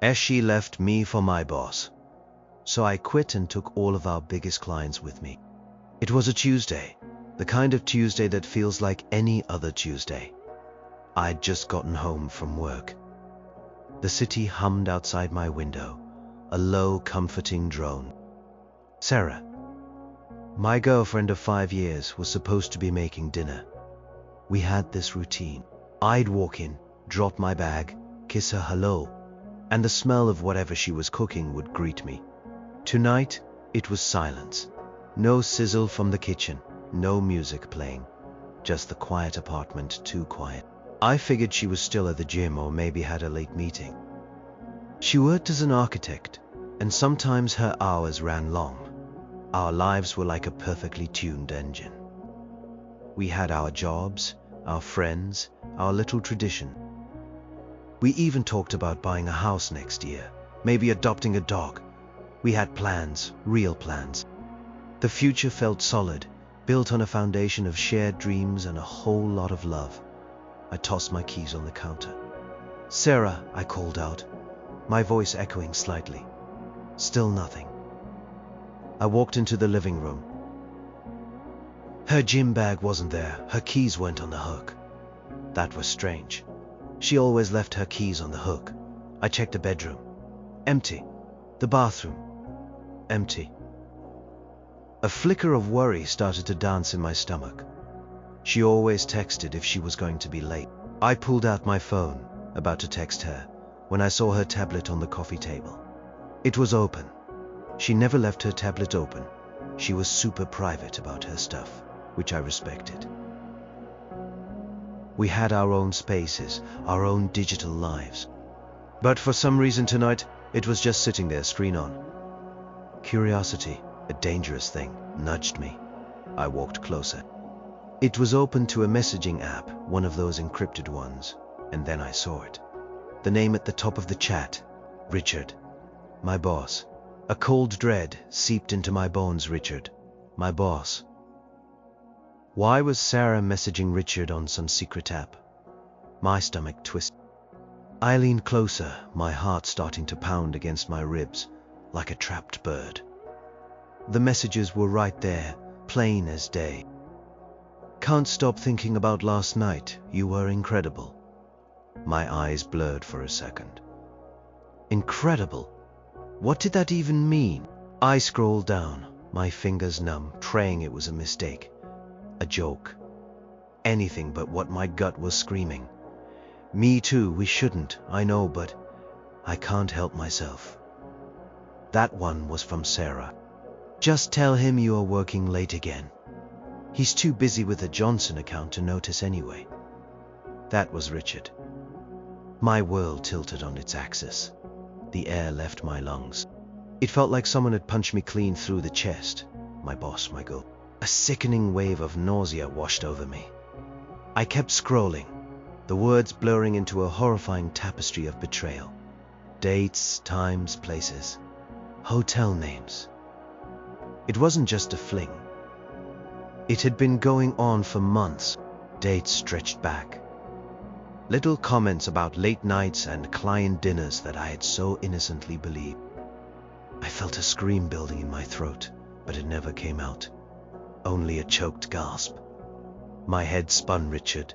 as she left me for my boss. So I quit and took all of our biggest clients with me. It was a Tuesday, the kind of Tuesday that feels like any other Tuesday. I'd just gotten home from work. The city hummed outside my window, a low, comforting drone. Sarah, my girlfriend of 5 years, was supposed to be making dinner. We had this routine. I'd walk in, drop my bag, kiss her hello, and the smell of whatever she was cooking would greet me. Tonight, it was silence. No sizzle from the kitchen, no music playing, just the quiet apartment, too quiet. I figured she was still at the gym or maybe had a late meeting. She worked as an architect, and sometimes her hours ran long. Our lives were like a perfectly tuned engine. We had our jobs, our friends, our little tradition. We even talked about buying a house next year, maybe adopting a dog. We had plans, real plans. The future felt solid, built on a foundation of shared dreams and a whole lot of love. I tossed my keys on the counter. "Sarah," I called out, my voice echoing slightly. Still nothing. I walked into the living room. Her gym bag wasn't there, her keys weren't on the hook. That was strange. She always left her keys on the hook. I checked the bedroom. Empty. The bathroom. Empty. A flicker of worry started to dance in my stomach. She always texted if she was going to be late. I pulled out my phone, about to text her, when I saw her tablet on the coffee table. It was open. She never left her tablet open. She was super private about her stuff, which I respected. We had our own spaces, our own digital lives. But for some reason tonight, it was just sitting there, screen on. Curiosity, a dangerous thing, nudged me. I walked closer. It was open to a messaging app, one of those encrypted ones, and then I saw it. The name at the top of the chat, Richard, my boss. A cold dread seeped into my bones. Richard, my boss. Why was Sarah messaging Richard on some secret app? My stomach twisted. I leaned closer, my heart starting to pound against my ribs, like a trapped bird. The messages were right there, plain as day. "Can't stop thinking about last night. You were incredible." My eyes blurred for a second. Incredible? What did that even mean? I scrolled down, my fingers numb, praying it was a mistake. A joke. Anything but what my gut was screaming. Me too, we shouldn't, I know, but I can't help myself. That one was from Sarah. "Just tell him you are working late again. He's too busy with the Johnson account to notice anyway." That was Richard. My world tilted on its axis. The air left my lungs. It felt like someone had punched me clean through the chest. My boss, my goal. A sickening wave of nausea washed over me. I kept scrolling, the words blurring into a horrifying tapestry of betrayal. Dates, times, places, hotel names. It wasn't just a fling. It had been going on for months. Dates stretched back. Little comments about late nights and client dinners that I had so innocently believed. I felt a scream building in my throat, but it never came out. Only a choked gasp. My head spun. Richard,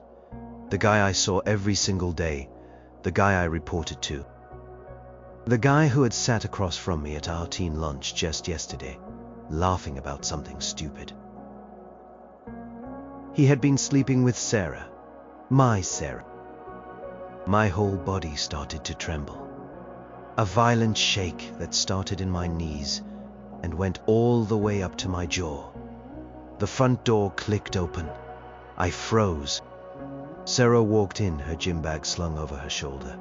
the guy I saw every single day, the guy I reported to. The guy who had sat across from me at our teen lunch just yesterday, laughing about something stupid. He had been sleeping with Sarah, my Sarah. My whole body started to tremble. A violent shake that started in my knees and went all the way up to my jaw. The front door clicked open. I froze. Sarah walked in, her gym bag slung over her shoulder,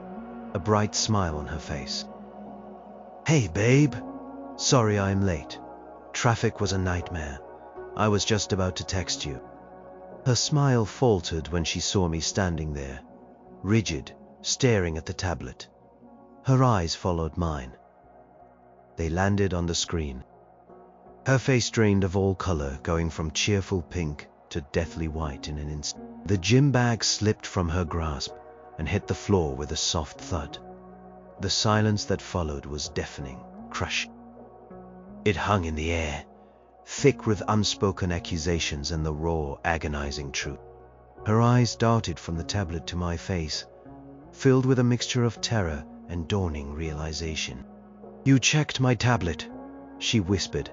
a bright smile on her face. "Hey, babe. Sorry I'm late. Traffic was a nightmare. I was just about to text you." Her smile faltered when she saw me standing there, rigid, staring at the tablet. Her eyes followed mine. They landed on the screen. Her face drained of all color, going from cheerful pink to deathly white in an instant. The gym bag slipped from her grasp and hit the floor with a soft thud. The silence that followed was deafening, crushing. It hung in the air, thick with unspoken accusations and the raw, agonizing truth. Her eyes darted from the tablet to my face, filled with a mixture of terror and dawning realization. "You checked my tablet," she whispered,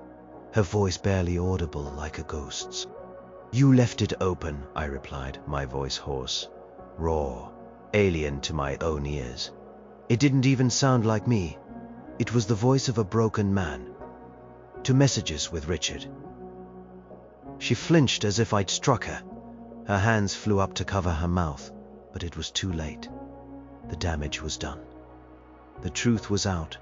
her voice barely audible like a ghost's. "You left it open," I replied, my voice hoarse, raw, alien to my own ears. It didn't even sound like me. It was the voice of a broken man. "To messages with Richard." She flinched as if I'd struck her. Her hands flew up to cover her mouth, but it was too late. The damage was done. The truth was out.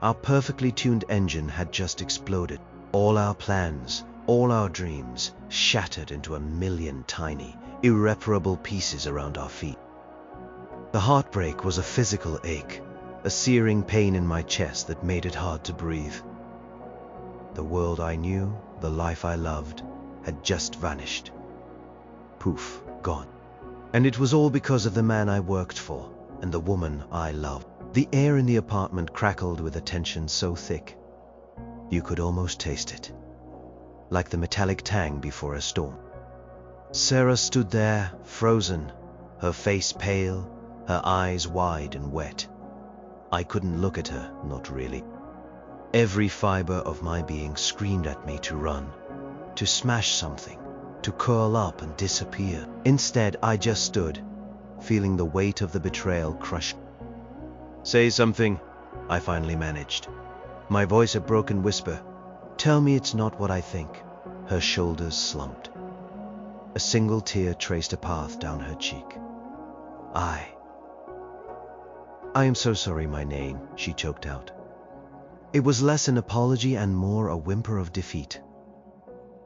Our perfectly tuned engine had just exploded. All our plans, all our dreams, shattered into a million tiny, irreparable pieces around our feet. The heartbreak was a physical ache, a searing pain in my chest that made it hard to breathe. The world I knew, the life I loved, had just vanished. Poof, gone. And it was all because of the man I worked for and the woman I loved. The air in the apartment crackled with a tension so thick, you could almost taste it, like the metallic tang before a storm. Sarah stood there, frozen, her face pale, her eyes wide and wet. I couldn't look at her, not really. Every fiber of my being screamed at me to run, to smash something, to curl up and disappear. Instead, I just stood, feeling the weight of the betrayal crush. "Say something," I finally managed, my voice a broken whisper. "Tell me it's not what I think." Her shoulders slumped. A single tear traced a path down her cheek. I am so sorry, my name," she choked out. It was less an apology and more a whimper of defeat.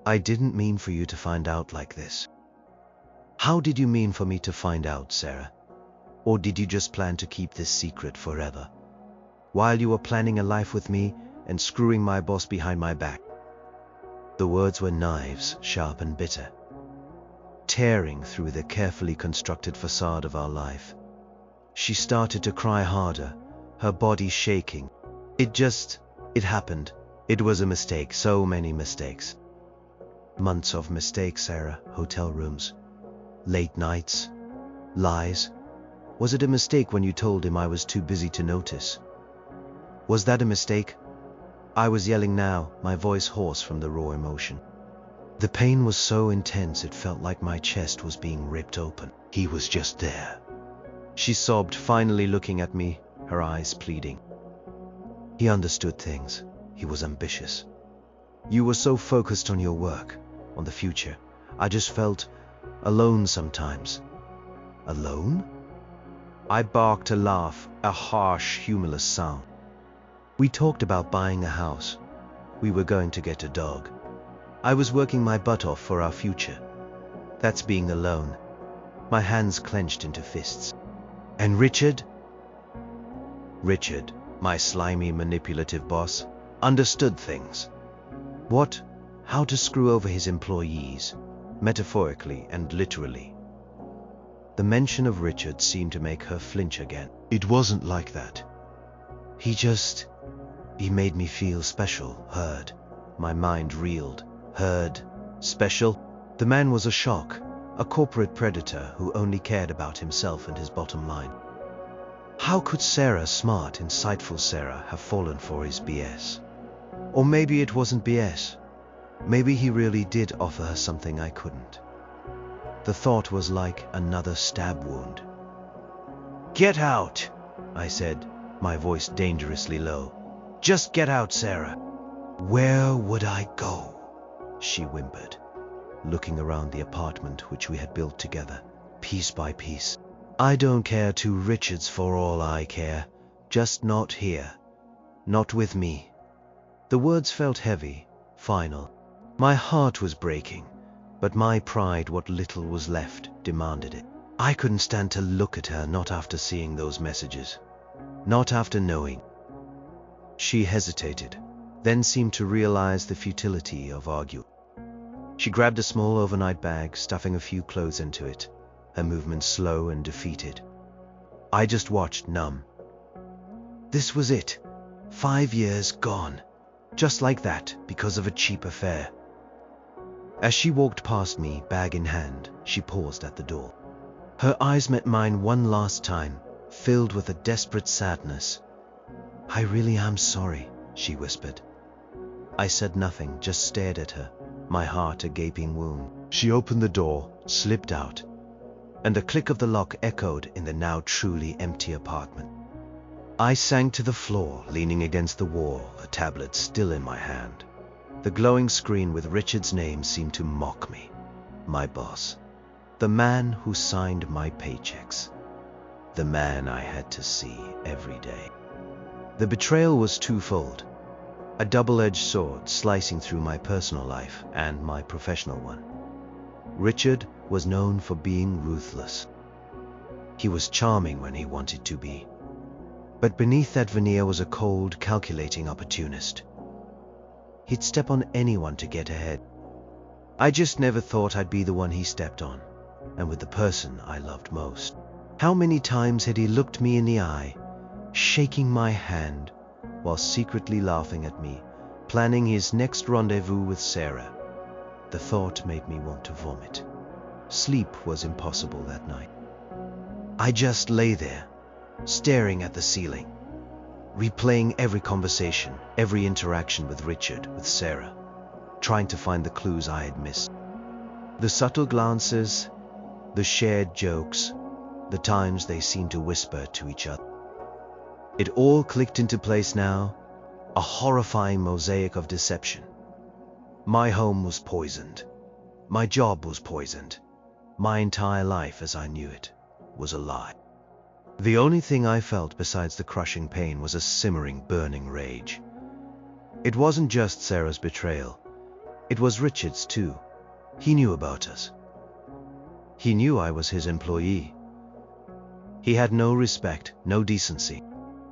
"I didn't mean for you to find out like this." "How did you mean for me to find out, Sarah? Or did you just plan to keep this secret forever, while you were planning a life with me and screwing my boss behind my back?" The words were knives, sharp and bitter, tearing through the carefully constructed facade of our life. She started to cry harder, her body shaking. It happened. It was a mistake, so many mistakes. Months of mistakes, Sarah, hotel rooms, late nights, lies. Was it a mistake when you told him I was too busy to notice? Was that a mistake? I was yelling now, my voice hoarse from the raw emotion. The pain was so intense it felt like my chest was being ripped open. "He was just there," she sobbed, finally looking at me, her eyes pleading. "He understood things. He was ambitious. You were so focused on your work, on the future. I just felt alone sometimes." "Alone?" I barked a laugh, a harsh, humorless sound. "We talked about buying a house. We were going to get a dog. I was working my butt off for our future. That's being alone." My hands clenched into fists. "And Richard?" "Richard, my slimy, manipulative boss, understood things. What? How to screw over his employees, metaphorically and literally." The mention of Richard seemed to make her flinch again. "It wasn't like that. He made me feel special, heard." My mind reeled. Heard? Special? The man was a shock, a corporate predator who only cared about himself and his bottom line. How could Sarah, smart, insightful Sarah, have fallen for his BS? Or maybe it wasn't BS. Maybe he really did offer her something I couldn't. The thought was like another stab wound. "Get out," I said, my voice dangerously low. "Just get out, Sarah." "Where would I go?" she whimpered, looking around the apartment which we had built together, piece by piece. "I don't care 2 Richards for all I care. Just not here. Not with me." The words felt heavy, final. My heart was breaking, but my pride, what little was left, demanded it. I couldn't stand to look at her, not after seeing those messages. Not after knowing. She hesitated, then seemed to realize the futility of arguing. She grabbed a small overnight bag, stuffing a few clothes into it, her movements slow and defeated. I just watched, numb. This was it. 5 years gone. Just like that, because of a cheap affair. As she walked past me, bag in hand, she paused at the door. Her eyes met mine one last time, filled with a desperate sadness. "I really am sorry," she whispered. I said nothing, just stared at her, my heart a gaping wound. She opened the door, slipped out, and the click of the lock echoed in the now truly empty apartment. I sank to the floor, leaning against the wall, a tablet still in my hand. The glowing screen with Richard's name seemed to mock me. My boss. The man who signed my paychecks. The man I had to see every day. The betrayal was twofold. A double-edged sword slicing through my personal life and my professional one. Richard was known for being ruthless. He was charming when he wanted to be. But beneath that veneer was a cold, calculating opportunist. He'd step on anyone to get ahead. I just never thought I'd be the one he stepped on, and with the person I loved most. How many times had he looked me in the eye, shaking my hand, while secretly laughing at me, planning his next rendezvous with Sarah. The thought made me want to vomit. Sleep was impossible that night. I just lay there, staring at the ceiling, replaying every conversation, every interaction with Richard, with Sarah, trying to find the clues I had missed. The subtle glances, the shared jokes, the times they seemed to whisper to each other. It all clicked into place now, a horrifying mosaic of deception. My home was poisoned. My job was poisoned. My entire life as I knew it was a lie. The only thing I felt besides the crushing pain was a simmering, burning rage. It wasn't just Sarah's betrayal. It was Richard's too. He knew about us. He knew I was his employee. He had no respect, no decency.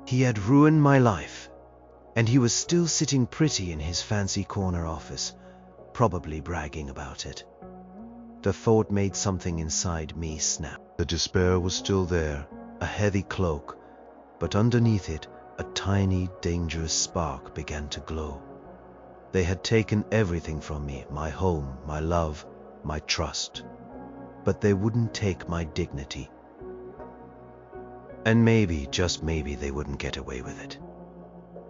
He had ruined my life, and he was still sitting pretty in his fancy corner office, probably bragging about it. The thought made something inside me snap. The despair was still there, a heavy cloak, but underneath it, a tiny, dangerous spark began to glow. They had taken everything from me, my home, my love, my trust. But they wouldn't take my dignity. And maybe, just maybe, they wouldn't get away with it.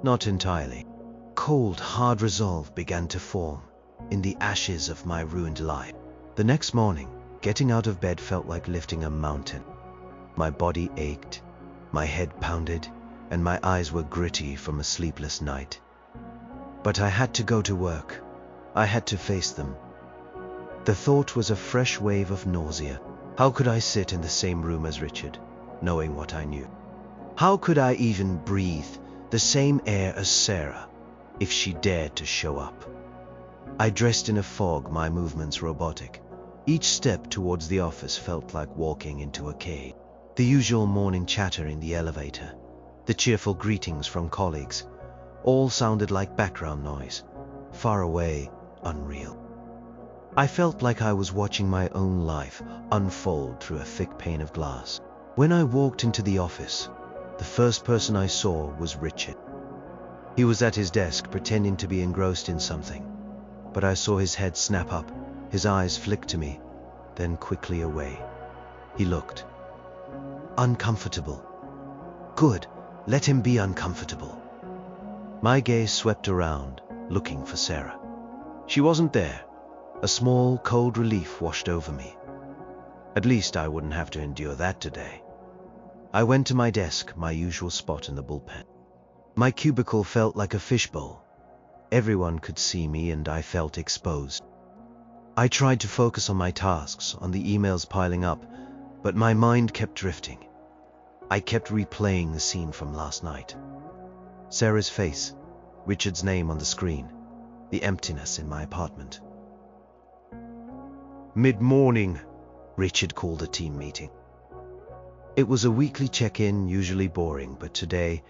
Not entirely. Cold, hard resolve began to form in the ashes of my ruined life. The next morning, getting out of bed felt like lifting a mountain. My body ached, my head pounded, and my eyes were gritty from a sleepless night. But I had to go to work. I had to face them. The thought was a fresh wave of nausea. How could I sit in the same room as Richard, knowing what I knew? How could I even breathe the same air as Sarah, if she dared to show up? I dressed in a fog, my movements robotic. Each step towards the office felt like walking into a cave. The usual morning chatter in the elevator, the cheerful greetings from colleagues, all sounded like background noise, far away, unreal. I felt like I was watching my own life unfold through a thick pane of glass. When I walked into the office, the first person I saw was Richard. He was at his desk pretending to be engrossed in something, but I saw his head snap up, his eyes flick to me, then quickly away. He looked uncomfortable. Good, let him be uncomfortable. My gaze swept around, looking for Sarah. She wasn't there. A small, cold relief washed over me. At least I wouldn't have to endure that today. I went to my desk, my usual spot in the bullpen. My cubicle felt like a fishbowl. Everyone could see me and I felt exposed. I tried to focus on my tasks, on the emails piling up, but my mind kept drifting. I kept replaying the scene from last night. Sarah's face, Richard's name on the screen, the emptiness in my apartment. Mid-morning, Richard called a team meeting. It was a weekly check-in, usually boring, but today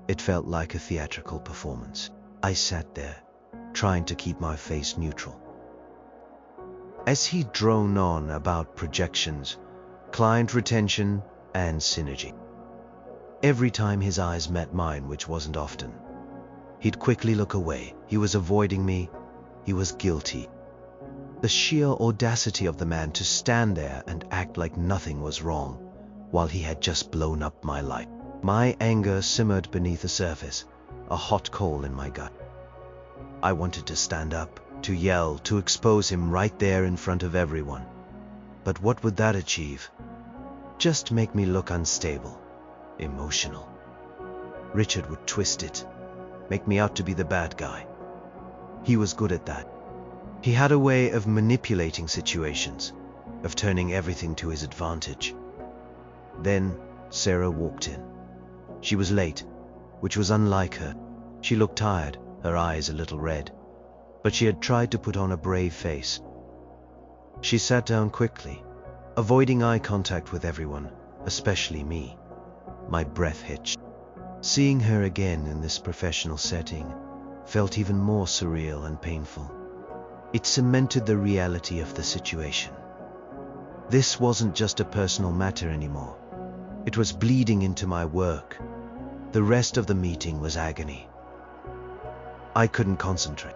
it felt like a theatrical performance. I sat there, trying to keep my face neutral. As he droned on about projections, client retention, and synergy. Every time his eyes met mine, which wasn't often, he'd quickly look away. He was avoiding me. He was guilty. The sheer audacity of the man to stand there and act like nothing was wrong while he had just blown up my life. My anger simmered beneath the surface, a hot coal in my gut. I wanted to stand up, to yell, to expose him right there in front of everyone. But what would that achieve? Just make me look unstable, emotional. Richard would twist it, make me out to be the bad guy. He was good at that. He had a way of manipulating situations, of turning everything to his advantage. Then Sarah walked in. She was late, which was unlike her. She looked tired, her eyes a little red, but she had tried to put on a brave face. She sat down quickly, avoiding eye contact with everyone, especially me. My breath hitched. Seeing her again in this professional setting felt even more surreal and painful. It cemented the reality of the situation. This wasn't just a personal matter anymore. It was bleeding into my work. The rest of the meeting was agony. I couldn't concentrate.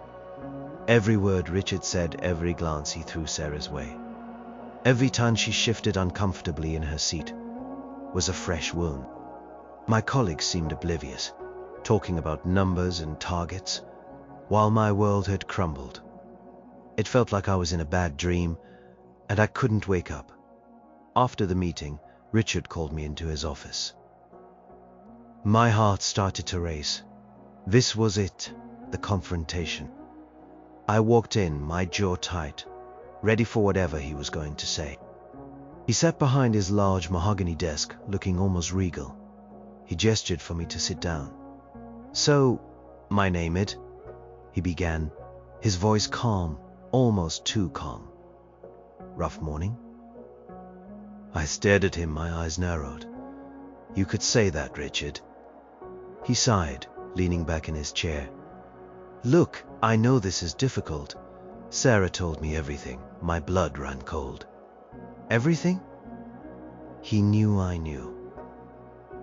Every word Richard said, every glance he threw Sarah's way, every time she shifted uncomfortably in her seat, was a fresh wound. My colleagues seemed oblivious, talking about numbers and targets, while my world had crumbled. It felt like I was in a bad dream, and I couldn't wake up. After the meeting, Richard called me into his office. My heart started to race. This was it, the confrontation. I walked in, my jaw tight, ready for whatever he was going to say. He sat behind his large mahogany desk, looking almost regal. He gestured for me to sit down. "So, my name it," he began, his voice calm, almost too calm. "Rough morning?" I stared at him, my eyes narrowed. "You could say that, Richard." He sighed, leaning back in his chair. "Look, I know this is difficult. Sarah told me everything." My blood ran cold. Everything? He knew I knew.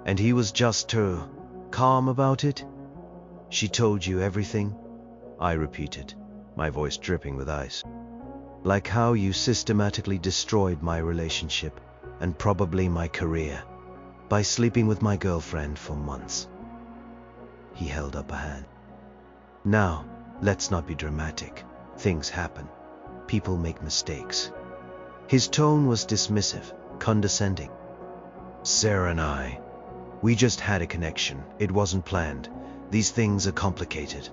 And he was just too calm about it? "She told you everything?" I repeated, my voice dripping with ice. "Like how you systematically destroyed my relationship and probably my career by sleeping with my girlfriend for months." He held up a hand. "Now, let's not be dramatic. Things happen. People make mistakes." His tone was dismissive, condescending. "Sarah and I, we just had a connection. It wasn't planned. These things are complicated."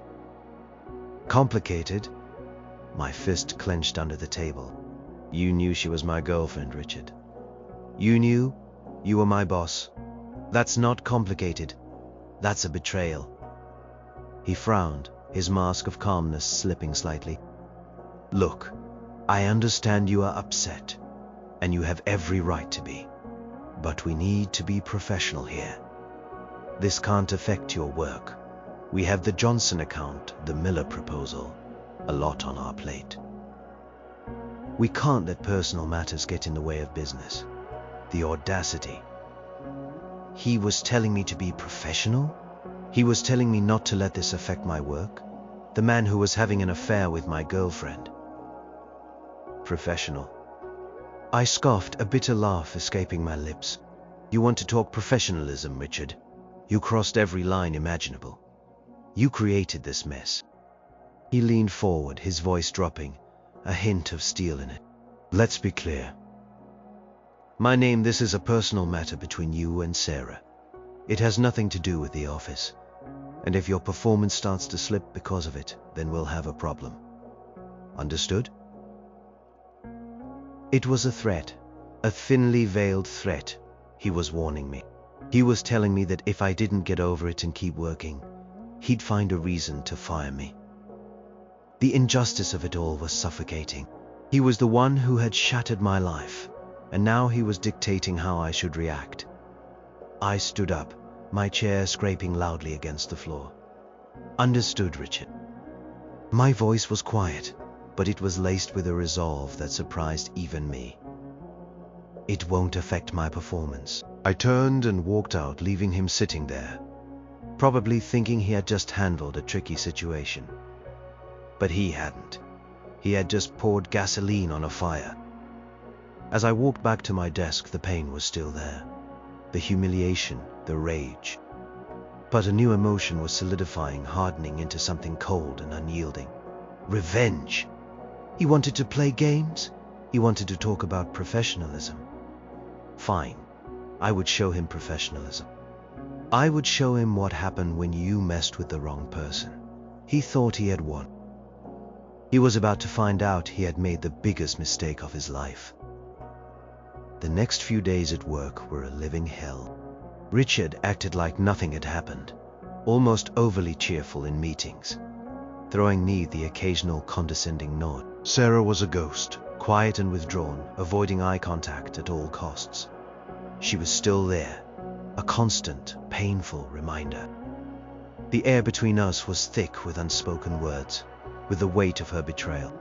"Complicated?" My fist clenched under the table. "You knew she was my girlfriend, Richard. You knew you were my boss. That's not complicated. That's a betrayal." He frowned, his mask of calmness slipping slightly. "Look, I understand you are upset, and you have every right to be. But we need to be professional here. This can't affect your work. We have the Johnson account, the Miller proposal, a lot on our plate. We can't let personal matters get in the way of business." The audacity. He was telling me to be professional? He was telling me not to let this affect my work? The man who was having an affair with my girlfriend. Professional. I scoffed, a bitter laugh escaping my lips. "You want to talk professionalism, Richard? You crossed every line imaginable. You created this mess." He leaned forward, his voice dropping, a hint of steel in it. "Let's be clear. My name, this is a personal matter between you and Sarah. It has nothing to do with the office. And if your performance starts to slip because of it, then we'll have a problem. Understood?" It was a threat, a thinly veiled threat. He was warning me. He was telling me that if I didn't get over it and keep working, he'd find a reason to fire me. The injustice of it all was suffocating. He was the one who had shattered my life, and now he was dictating how I should react. I stood up, my chair scraping loudly against the floor. "Understood, Richard." My voice was quiet, but it was laced with a resolve that surprised even me. "It won't affect my performance. I turned and walked out, leaving him sitting there, probably thinking he had just handled a tricky situation. But he hadn't. He had just poured gasoline on a fire. As I walked back to my desk, the pain was still there. The humiliation, the rage. But a new emotion was solidifying, hardening into something cold and unyielding. Revenge. He wanted to play games. He wanted to talk about professionalism. Fine. I would show him professionalism. I would show him what happened when you messed with the wrong person. He thought he had won. He was about to find out he had made the biggest mistake of his life. The next few days at work were a living hell. Richard acted like nothing had happened, almost overly cheerful in meetings, throwing me the occasional condescending nod. Sarah was a ghost, quiet and withdrawn, avoiding eye contact at all costs. She was still there, a constant, painful reminder. The air between us was thick with unspoken words, with the weight of her betrayal.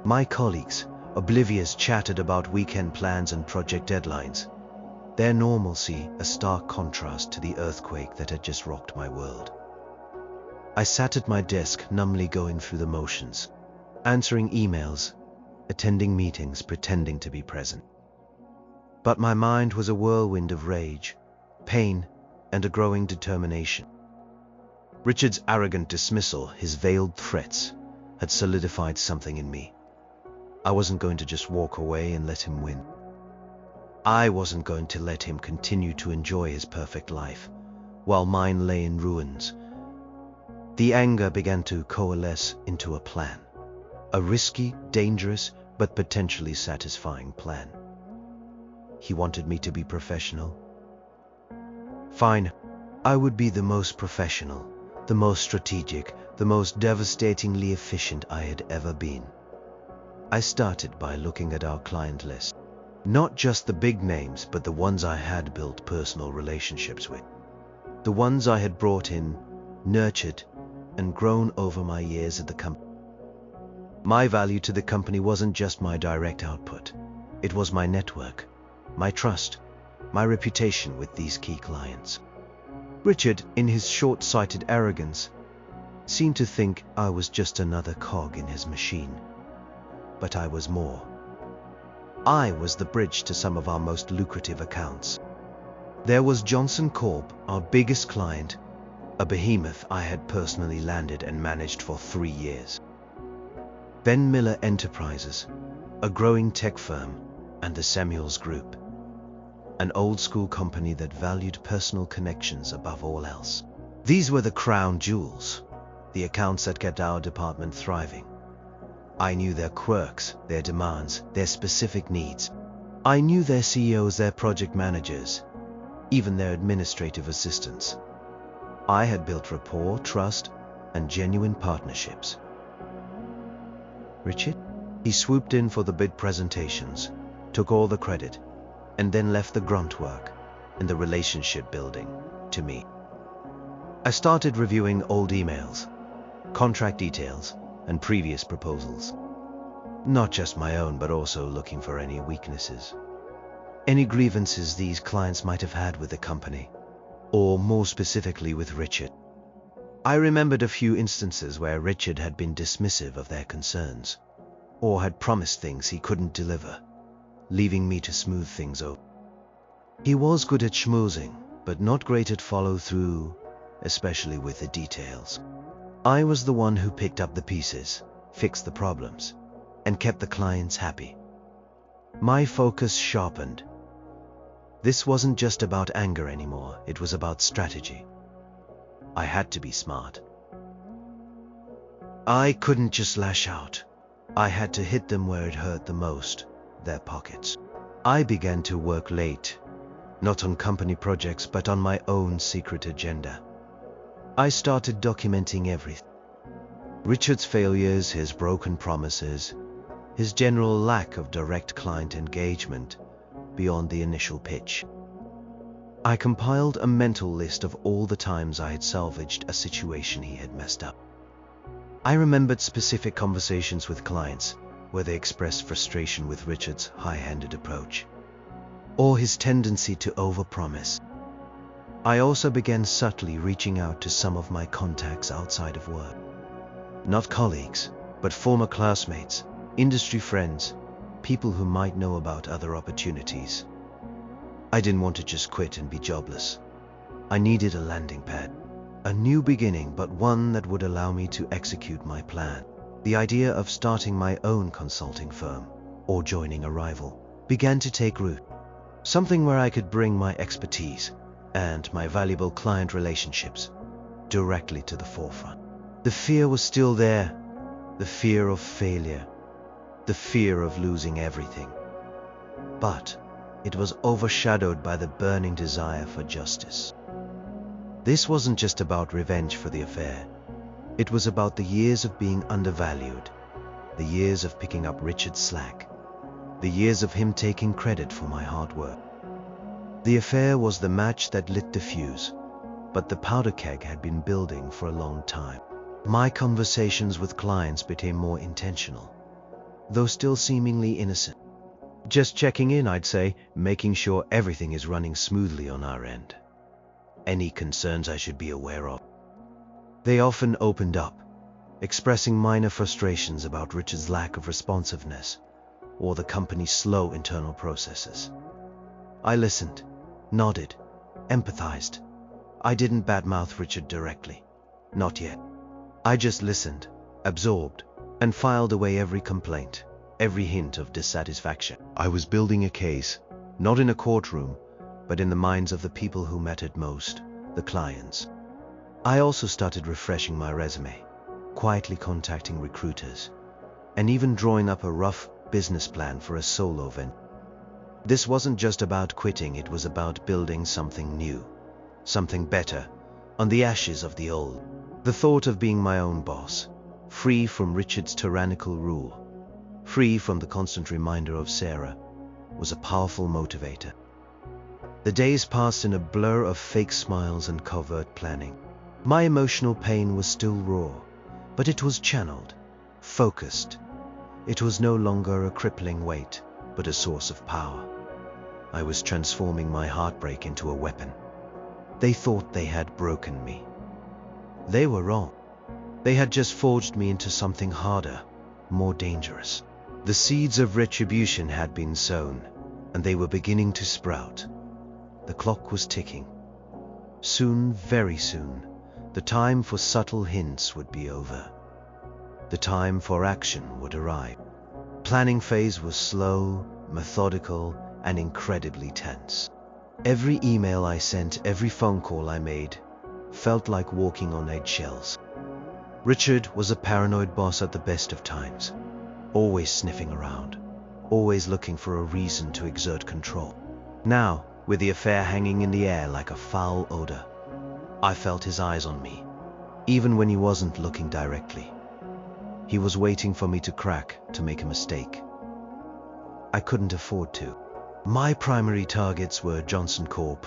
My colleagues, oblivious, chatted about weekend plans and project deadlines, their normalcy a stark contrast to the earthquake that had just rocked my world. I sat at my desk, numbly going through the motions, answering emails, attending meetings, pretending to be present. But my mind was a whirlwind of rage, pain, and a growing determination. Richard's arrogant dismissal, his veiled threats, had solidified something in me. I wasn't going to just walk away and let him win. I wasn't going to let him continue to enjoy his perfect life, while mine lay in ruins. The anger began to coalesce into a plan. A risky, dangerous, but potentially satisfying plan. He wanted me to be professional. Fine, I would be the most professional, the most strategic, the most devastatingly efficient I had ever been. I started by looking at our client list. Not just the big names, but the ones I had built personal relationships with. The ones I had brought in, nurtured, and grown over my years at the company. My value to the company wasn't just my direct output. It was my network, my trust, my reputation with these key clients. Richard, in his short-sighted arrogance, seemed to think I was just another cog in his machine. But I was more. I was the bridge to some of our most lucrative accounts. There was Johnson Corp, our biggest client, a behemoth I had personally landed and managed for 3 years. Ben Miller Enterprises, a growing tech firm, and the Samuels Group, an old-school company that valued personal connections above all else. These were the crown jewels, the accounts that kept our department thriving. I knew their quirks, their demands, their specific needs. I knew their CEOs, their project managers, even their administrative assistants. I had built rapport, trust, and genuine partnerships. Richard? He swooped in for the bid presentations, took all the credit, and then left the grunt work and the relationship building to me. I started reviewing old emails, contract details, and previous proposals. Not just my own, but also looking for any weaknesses. Any grievances these clients might have had with the company, or more specifically with Richard. I remembered a few instances where Richard had been dismissive of their concerns, or had promised things he couldn't deliver, leaving me to smooth things over. He was good at schmoozing, but not great at follow-through, especially with the details. I was the one who picked up the pieces, fixed the problems, and kept the clients happy. My focus sharpened. This wasn't just about anger anymore, it was about strategy. I had to be smart. I couldn't just lash out. I had to hit them where it hurt the most, their pockets. I began to work late, not on company projects, but on my own secret agenda. I started documenting everything. Richard's failures, his broken promises, his general lack of direct client engagement beyond the initial pitch. I compiled a mental list of all the times I had salvaged a situation he had messed up. I remembered specific conversations with clients where they expressed frustration with Richard's high-handed approach. or his tendency to overpromise. I also began subtly reaching out to some of my contacts outside of work. Not colleagues, but former classmates, industry friends, people who might know about other opportunities. I didn't want to just quit and be jobless. I needed a landing pad, a new beginning, but one that would allow me to execute my plan. The idea of starting my own consulting firm or joining a rival began to take root. Something where I could bring my expertise and my valuable client relationships directly to the forefront. The fear was still there, the fear of failure, the fear of losing everything. But it was overshadowed by the burning desire for justice. This wasn't just about revenge for the affair. It was about the years of being undervalued, the years of picking up Richard's slack, the years of him taking credit for my hard work. The affair was the match that lit the fuse, but the powder keg had been building for a long time. My conversations with clients became more intentional, though still seemingly innocent. Just checking in, I'd say, making sure everything is running smoothly on our end. Any concerns I should be aware of. They often opened up, expressing minor frustrations about Richard's lack of responsiveness or the company's slow internal processes. I listened, nodded, empathized. I didn't badmouth Richard directly. Not yet. I just listened, absorbed, and filed away every complaint, every hint of dissatisfaction. I was building a case, not in a courtroom, but in the minds of the people who mattered most, the clients. I also started refreshing my resume, quietly contacting recruiters, and even drawing up a rough business plan for a solo venture. This wasn't just about quitting, it was about building something new, something better, on the ashes of the old. The thought of being my own boss, free from Richard's tyrannical rule, free from the constant reminder of Sarah, was a powerful motivator. The days passed in a blur of fake smiles and covert planning. My emotional pain was still raw, but it was channeled, focused. It was no longer a crippling weight, but a source of power. I was transforming my heartbreak into a weapon. They thought they had broken me. They were wrong. They had just forged me into something harder, more dangerous. The seeds of retribution had been sown, and they were beginning to sprout. The clock was ticking. Soon, very soon, the time for subtle hints would be over. The time for action would arrive. Planning phase was slow, methodical, and incredibly tense. Every email I sent, every phone call I made, felt like walking on eggshells. Richard was a paranoid boss at the best of times, always sniffing around, always looking for a reason to exert control. Now, with the affair hanging in the air like a foul odor, I felt his eyes on me, even when he wasn't looking directly. He was waiting for me to crack, to make a mistake. I couldn't afford to. My primary targets were Johnson Corp,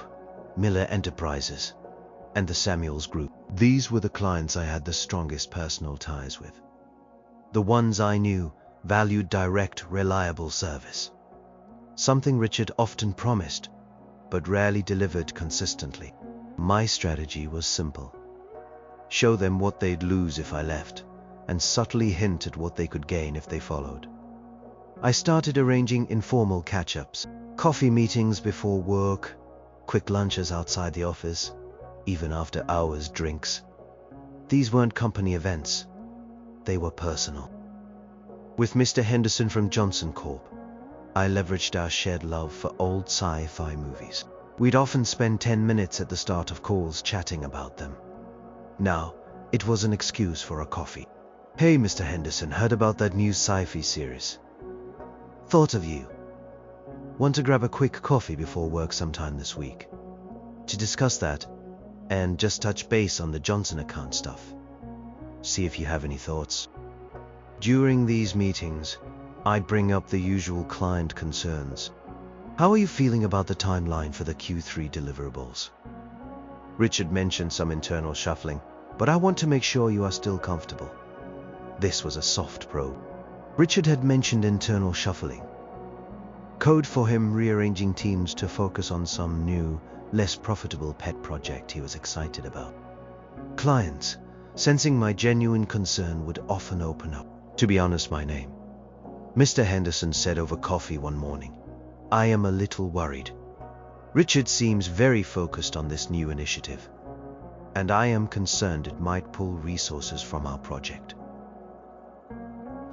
Miller Enterprises, and the Samuels Group. These were the clients I had the strongest personal ties with. The ones I knew valued direct, reliable service. Something Richard often promised, but rarely delivered consistently. My strategy was simple. Show them what they'd lose if I left, and subtly hint at what they could gain if they followed. I started arranging informal catch-ups, coffee meetings before work, quick lunches outside the office, even after hours drinks. These weren't company events. They were personal. With Mr. Henderson from Johnson Corp, I leveraged our shared love for old sci-fi movies. We'd often spend 10 minutes at the start of calls chatting about them. Now, it was an excuse for a coffee. Hey, Mr. Henderson, heard about that new sci-fi series? Thought of you. Want to grab a quick coffee before work sometime this week? To discuss that, and just touch base on the Johnson account stuff. See if you have any thoughts. During these meetings, I'd bring up the usual client concerns. How are you feeling about the timeline for the Q3 deliverables? Richard mentioned some internal shuffling, but I want to make sure you are still comfortable. This was a soft probe. Richard had mentioned internal shuffling. Code for him rearranging teams to focus on some new, less profitable pet project he was excited about. Clients, sensing my genuine concern, would often open up. To be honest, my name, Mr. Henderson said over coffee one morning, I am a little worried. Richard seems very focused on this new initiative, and I am concerned it might pull resources from our project.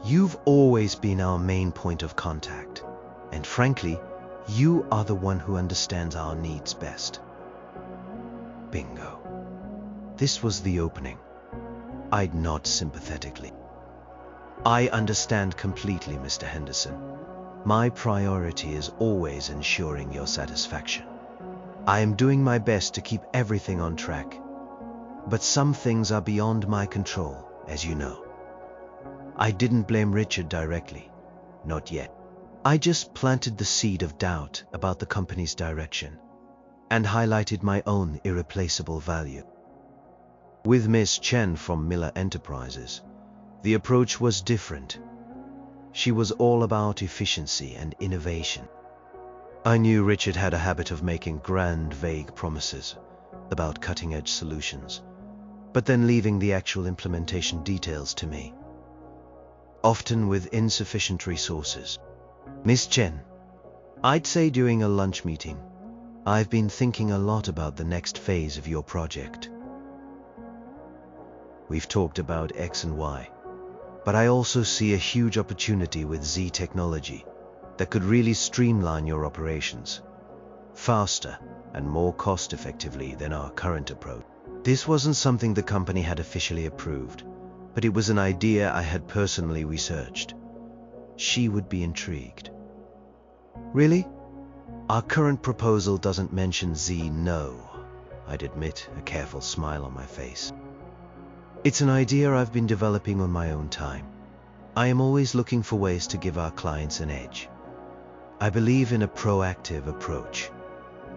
You've always been our main point of contact, and frankly, you are the one who understands our needs best. Bingo. This was the opening. I'd nod sympathetically. I understand completely, Mr. Henderson. My priority is always ensuring your satisfaction. I am doing my best to keep everything on track, but some things are beyond my control, as you know. I didn't blame Richard directly, not yet. I just planted the seed of doubt about the company's direction and highlighted my own irreplaceable value. With Miss Chen from Miller Enterprises, the approach was different. She was all about efficiency and innovation. I knew Richard had a habit of making grand, vague promises about cutting-edge solutions, but then leaving the actual implementation details to me, often with insufficient resources. Miss Chen, I'd say during a lunch meeting, I've been thinking a lot about the next phase of your project. We've talked about X and Y, but I also see a huge opportunity with Z technology that could really streamline your operations faster and more cost-effectively than our current approach. This wasn't something the company had officially approved, but it was an idea I had personally researched. She would be intrigued. Really? Our current proposal doesn't mention Z, no, I'd admit, a careful smile on my face. It's an idea I've been developing on my own time. I am always looking for ways to give our clients an edge. I believe in a proactive approach,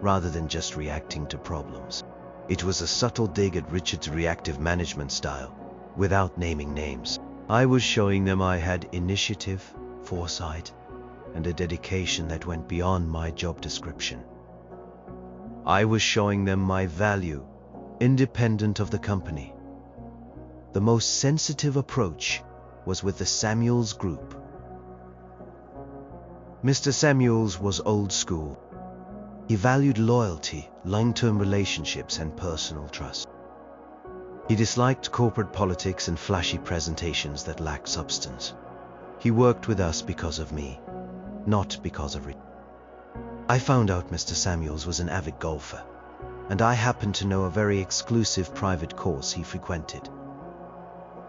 rather than just reacting to problems. It was a subtle dig at Richard's reactive management style, without naming names. I was showing them I had initiative, foresight, and a dedication that went beyond my job description. I was showing them my value, independent of the company. The most sensitive approach was with the Samuels Group. Mr. Samuels was old school. He valued loyalty, long-term relationships, and personal trust. He disliked corporate politics and flashy presentations that lacked substance. He worked with us because of me, not because of it. I found out Mr. Samuels was an avid golfer, and I happened to know a very exclusive private course he frequented.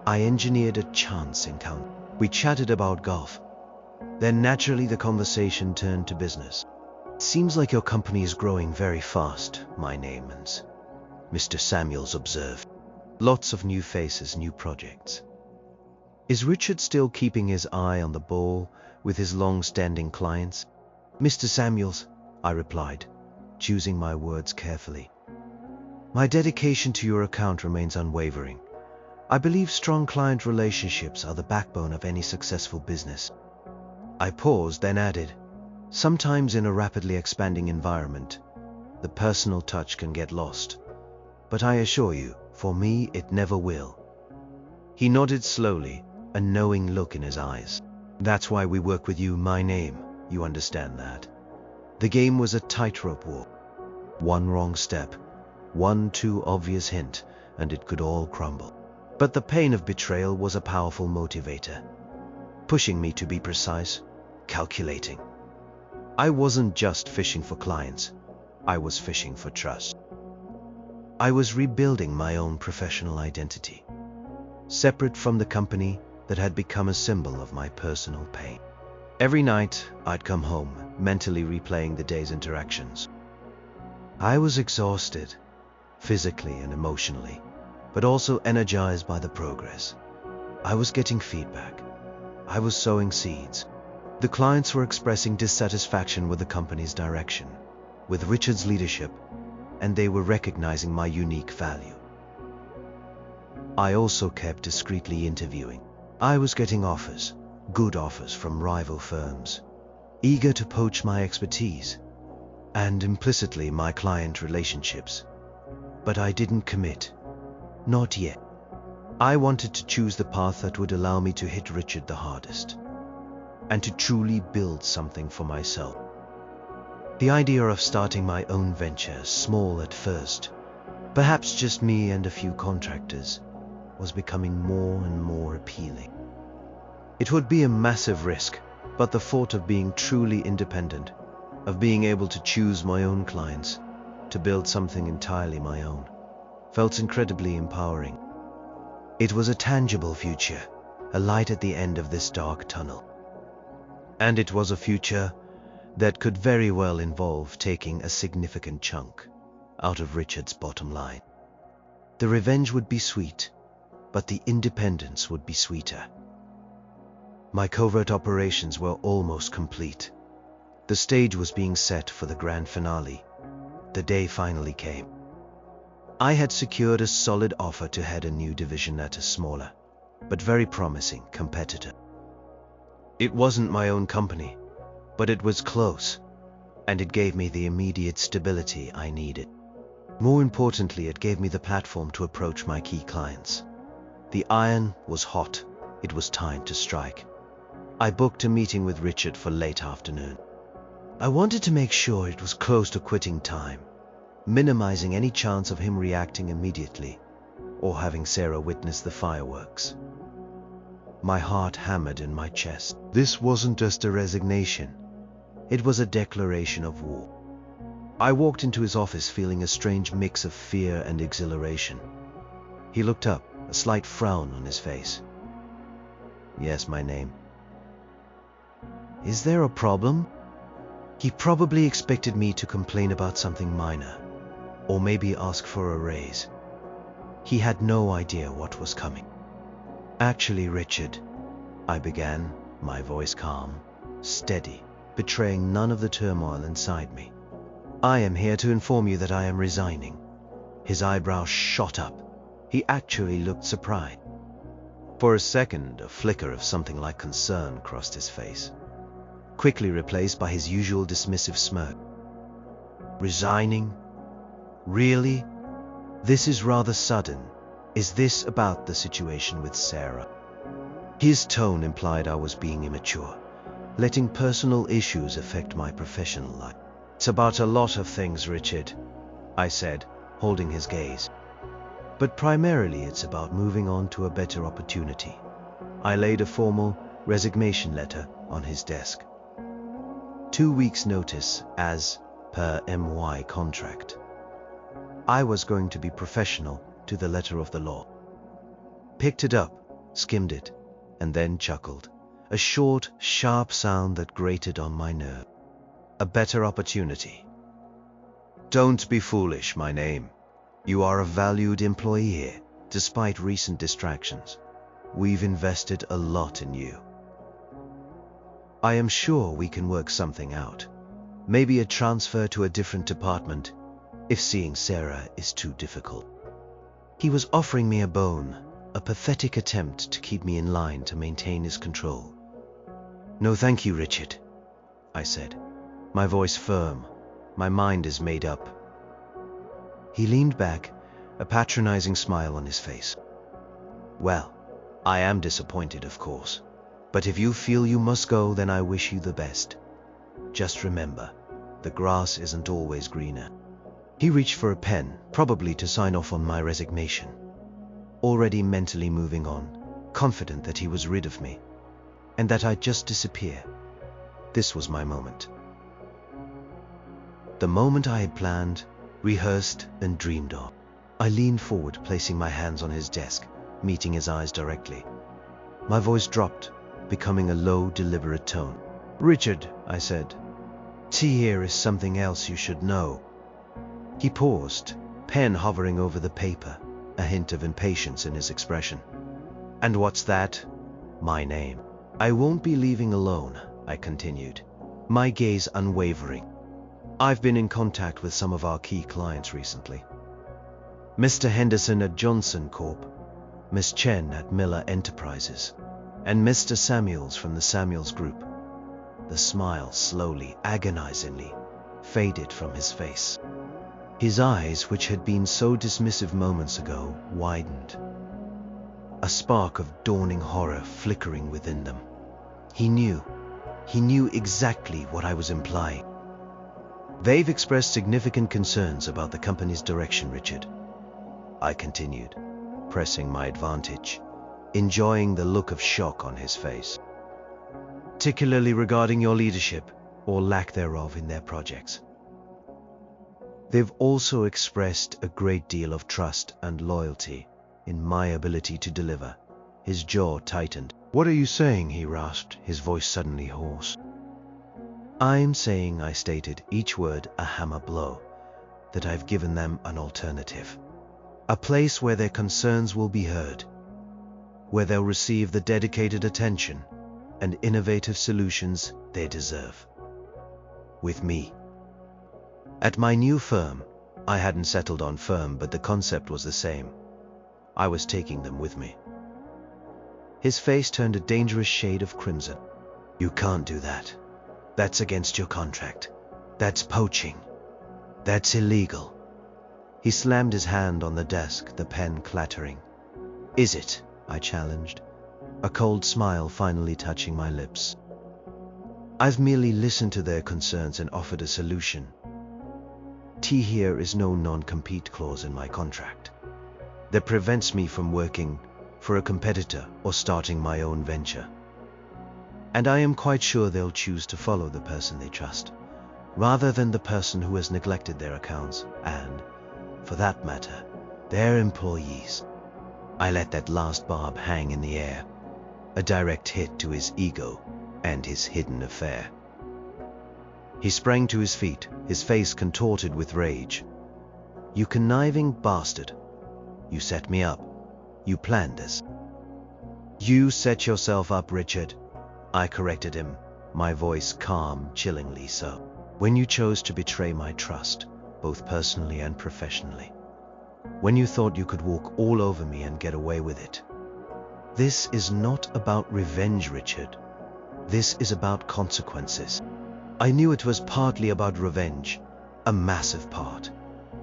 I engineered a chance encounter. We chatted about golf. Then naturally the conversation turned to business. It seems like your company is growing very fast, my namens, Mr. Samuels observed. Lots of new faces, new projects. Is Richard still keeping his eye on the ball with his long-standing clients? Mr. Samuels, I replied, choosing my words carefully. My dedication to your account remains unwavering. I believe strong client relationships are the backbone of any successful business. I paused, then added, sometimes in a rapidly expanding environment, the personal touch can get lost. But I assure you, for me, it never will. He nodded slowly, a knowing look in his eyes. That's why we work with you, my name. You understand that. The game was a tightrope walk. One wrong step, one too obvious hint, and it could all crumble. But the pain of betrayal was a powerful motivator, pushing me to be precise, calculating. I wasn't just fishing for clients, I was fishing for trust. I was rebuilding my own professional identity, separate from the company that had become a symbol of my personal pain. Every night, I'd come home, mentally replaying the day's interactions. I was exhausted, physically and emotionally, but also energized by the progress. I was getting feedback. I was sowing seeds. The clients were expressing dissatisfaction with the company's direction, with Richard's leadership, and they were recognizing my unique value. I also kept discreetly interviewing. I was getting offers, good offers from rival firms, eager to poach my expertise and implicitly my client relationships. But I didn't commit. Not yet. I wanted to choose the path that would allow me to hit Richard the hardest and to truly build something for myself. The idea of starting my own venture, small at first, perhaps just me and a few contractors, was becoming more and more appealing. It would be a massive risk, but the thought of being truly independent, of being able to choose my own clients, to build something entirely my own, felt incredibly empowering. It was a tangible future, a light at the end of this dark tunnel. And it was a future that could very well involve taking a significant chunk out of Richard's bottom line. The revenge would be sweet, but the independence would be sweeter. My covert operations were almost complete. The stage was being set for the grand finale. The day finally came. I had secured a solid offer to head a new division at a smaller, but very promising competitor. It wasn't my own company, but it was close, and it gave me the immediate stability I needed. More importantly, it gave me the platform to approach my key clients. The iron was hot. It was time to strike. I booked a meeting with Richard for late afternoon. I wanted to make sure it was close to quitting time, minimizing any chance of him reacting immediately or having Sarah witness the fireworks. My heart hammered in my chest. This wasn't just a resignation. It was a declaration of war. I walked into his office feeling a strange mix of fear and exhilaration. He looked up, a slight frown on his face. Yes, my name. Is there a problem? He probably expected me to complain about something minor, or maybe ask for a raise. He had no idea what was coming. Actually, Richard, I began, my voice calm, steady, betraying none of the turmoil inside me. I am here to inform you that I am resigning. His eyebrows shot up. He actually looked surprised. For a second, a flicker of something like concern crossed his face, quickly replaced by his usual dismissive smirk. Resigning? Really? This is rather sudden. Is this about the situation with Sarah? His tone implied I was being immature, letting personal issues affect my professional life. It's about a lot of things, Richard, I said, holding his gaze. But primarily it's about moving on to a better opportunity. I laid a formal resignation letter on his desk. 2 weeks' notice as per MY contract. I was going to be professional to the letter of the law. Picked it up, skimmed it, and then chuckled. A short, sharp sound that grated on my nerve. A better opportunity. Don't be foolish, my name. You are a valued employee here, despite recent distractions. We've invested a lot in you. I am sure we can work something out. Maybe a transfer to a different department, if seeing Sarah is too difficult. He was offering me a bone, a pathetic attempt to keep me in line to maintain his control. No thank you, Richard, I said, my voice firm. My mind is made up. He leaned back, a patronizing smile on his face. Well, I am disappointed, of course, but if you feel you must go, then I wish you the best. Just remember, the grass isn't always greener. He reached for a pen, probably to sign off on my resignation. Already mentally moving on, confident that he was rid of me, and that I'd just disappear. This was my moment. The moment I had planned, rehearsed, and dreamed of. I leaned forward, placing my hands on his desk, meeting his eyes directly. My voice dropped, becoming a low, deliberate tone. Richard, I said, tea here is something else you should know. He paused, pen hovering over the paper, a hint of impatience in his expression. And what's that? My name. I won't be leaving alone, I continued, my gaze unwavering. I've been in contact with some of our key clients recently. Mr. Henderson at Johnson Corp., Miss Chen at Miller Enterprises, and Mr. Samuels from the Samuels Group. The smile slowly, agonizingly, faded from his face. His eyes, which had been so dismissive moments ago, widened, a spark of dawning horror flickering within them. He knew exactly what I was implying. "They've expressed significant concerns about the company's direction, Richard," I continued, pressing my advantage, enjoying the look of shock on his face. "Particularly regarding your leadership, or lack thereof, in their projects. They've also expressed a great deal of trust and loyalty in my ability to deliver." His jaw tightened. "What are you saying?" he rasped, his voice suddenly hoarse. "I'm saying," I stated, each word a hammer blow, "that I've given them an alternative. A place where their concerns will be heard, where they'll receive the dedicated attention and innovative solutions they deserve. With me. At my new firm, I hadn't settled on firm, but the concept was the same. I was taking them with me." His face turned a dangerous shade of crimson. "You can't do that. That's against your contract. That's poaching. That's illegal." He slammed his hand on the desk, the pen clattering. "Is it?" I challenged, a cold smile finally touching my lips. "I've merely listened to their concerns and offered a solution. Here is no non-compete clause in my contract that prevents me from working for a competitor or starting my own venture. And I am quite sure they'll choose to follow the person they trust, rather than the person who has neglected their accounts and, for that matter, their employees." I let that last barb hang in the air, a direct hit to his ego and his hidden affair. He sprang to his feet, his face contorted with rage. "You conniving bastard. You set me up. You planned this." "You set yourself up, Richard," I corrected him, my voice calm, chillingly so, "when you chose to betray my trust, both personally and professionally. When you thought you could walk all over me and get away with it. This is not about revenge, Richard. This is about consequences." I knew it was partly about revenge, a massive part,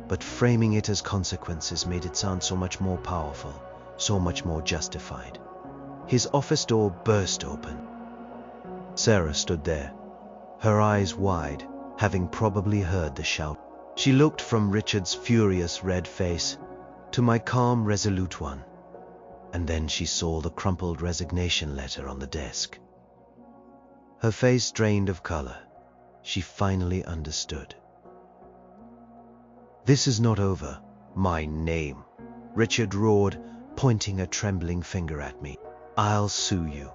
but framing it as consequences made it sound so much more powerful, so much more justified. His office door burst open. Sarah stood there, her eyes wide, having probably heard the shout. She looked from Richard's furious red face to my calm, resolute one, and then she saw the crumpled resignation letter on the desk. Her face drained of color. She finally understood. "This is not over. My name," Richard roared, pointing a trembling finger at me. "I'll sue you.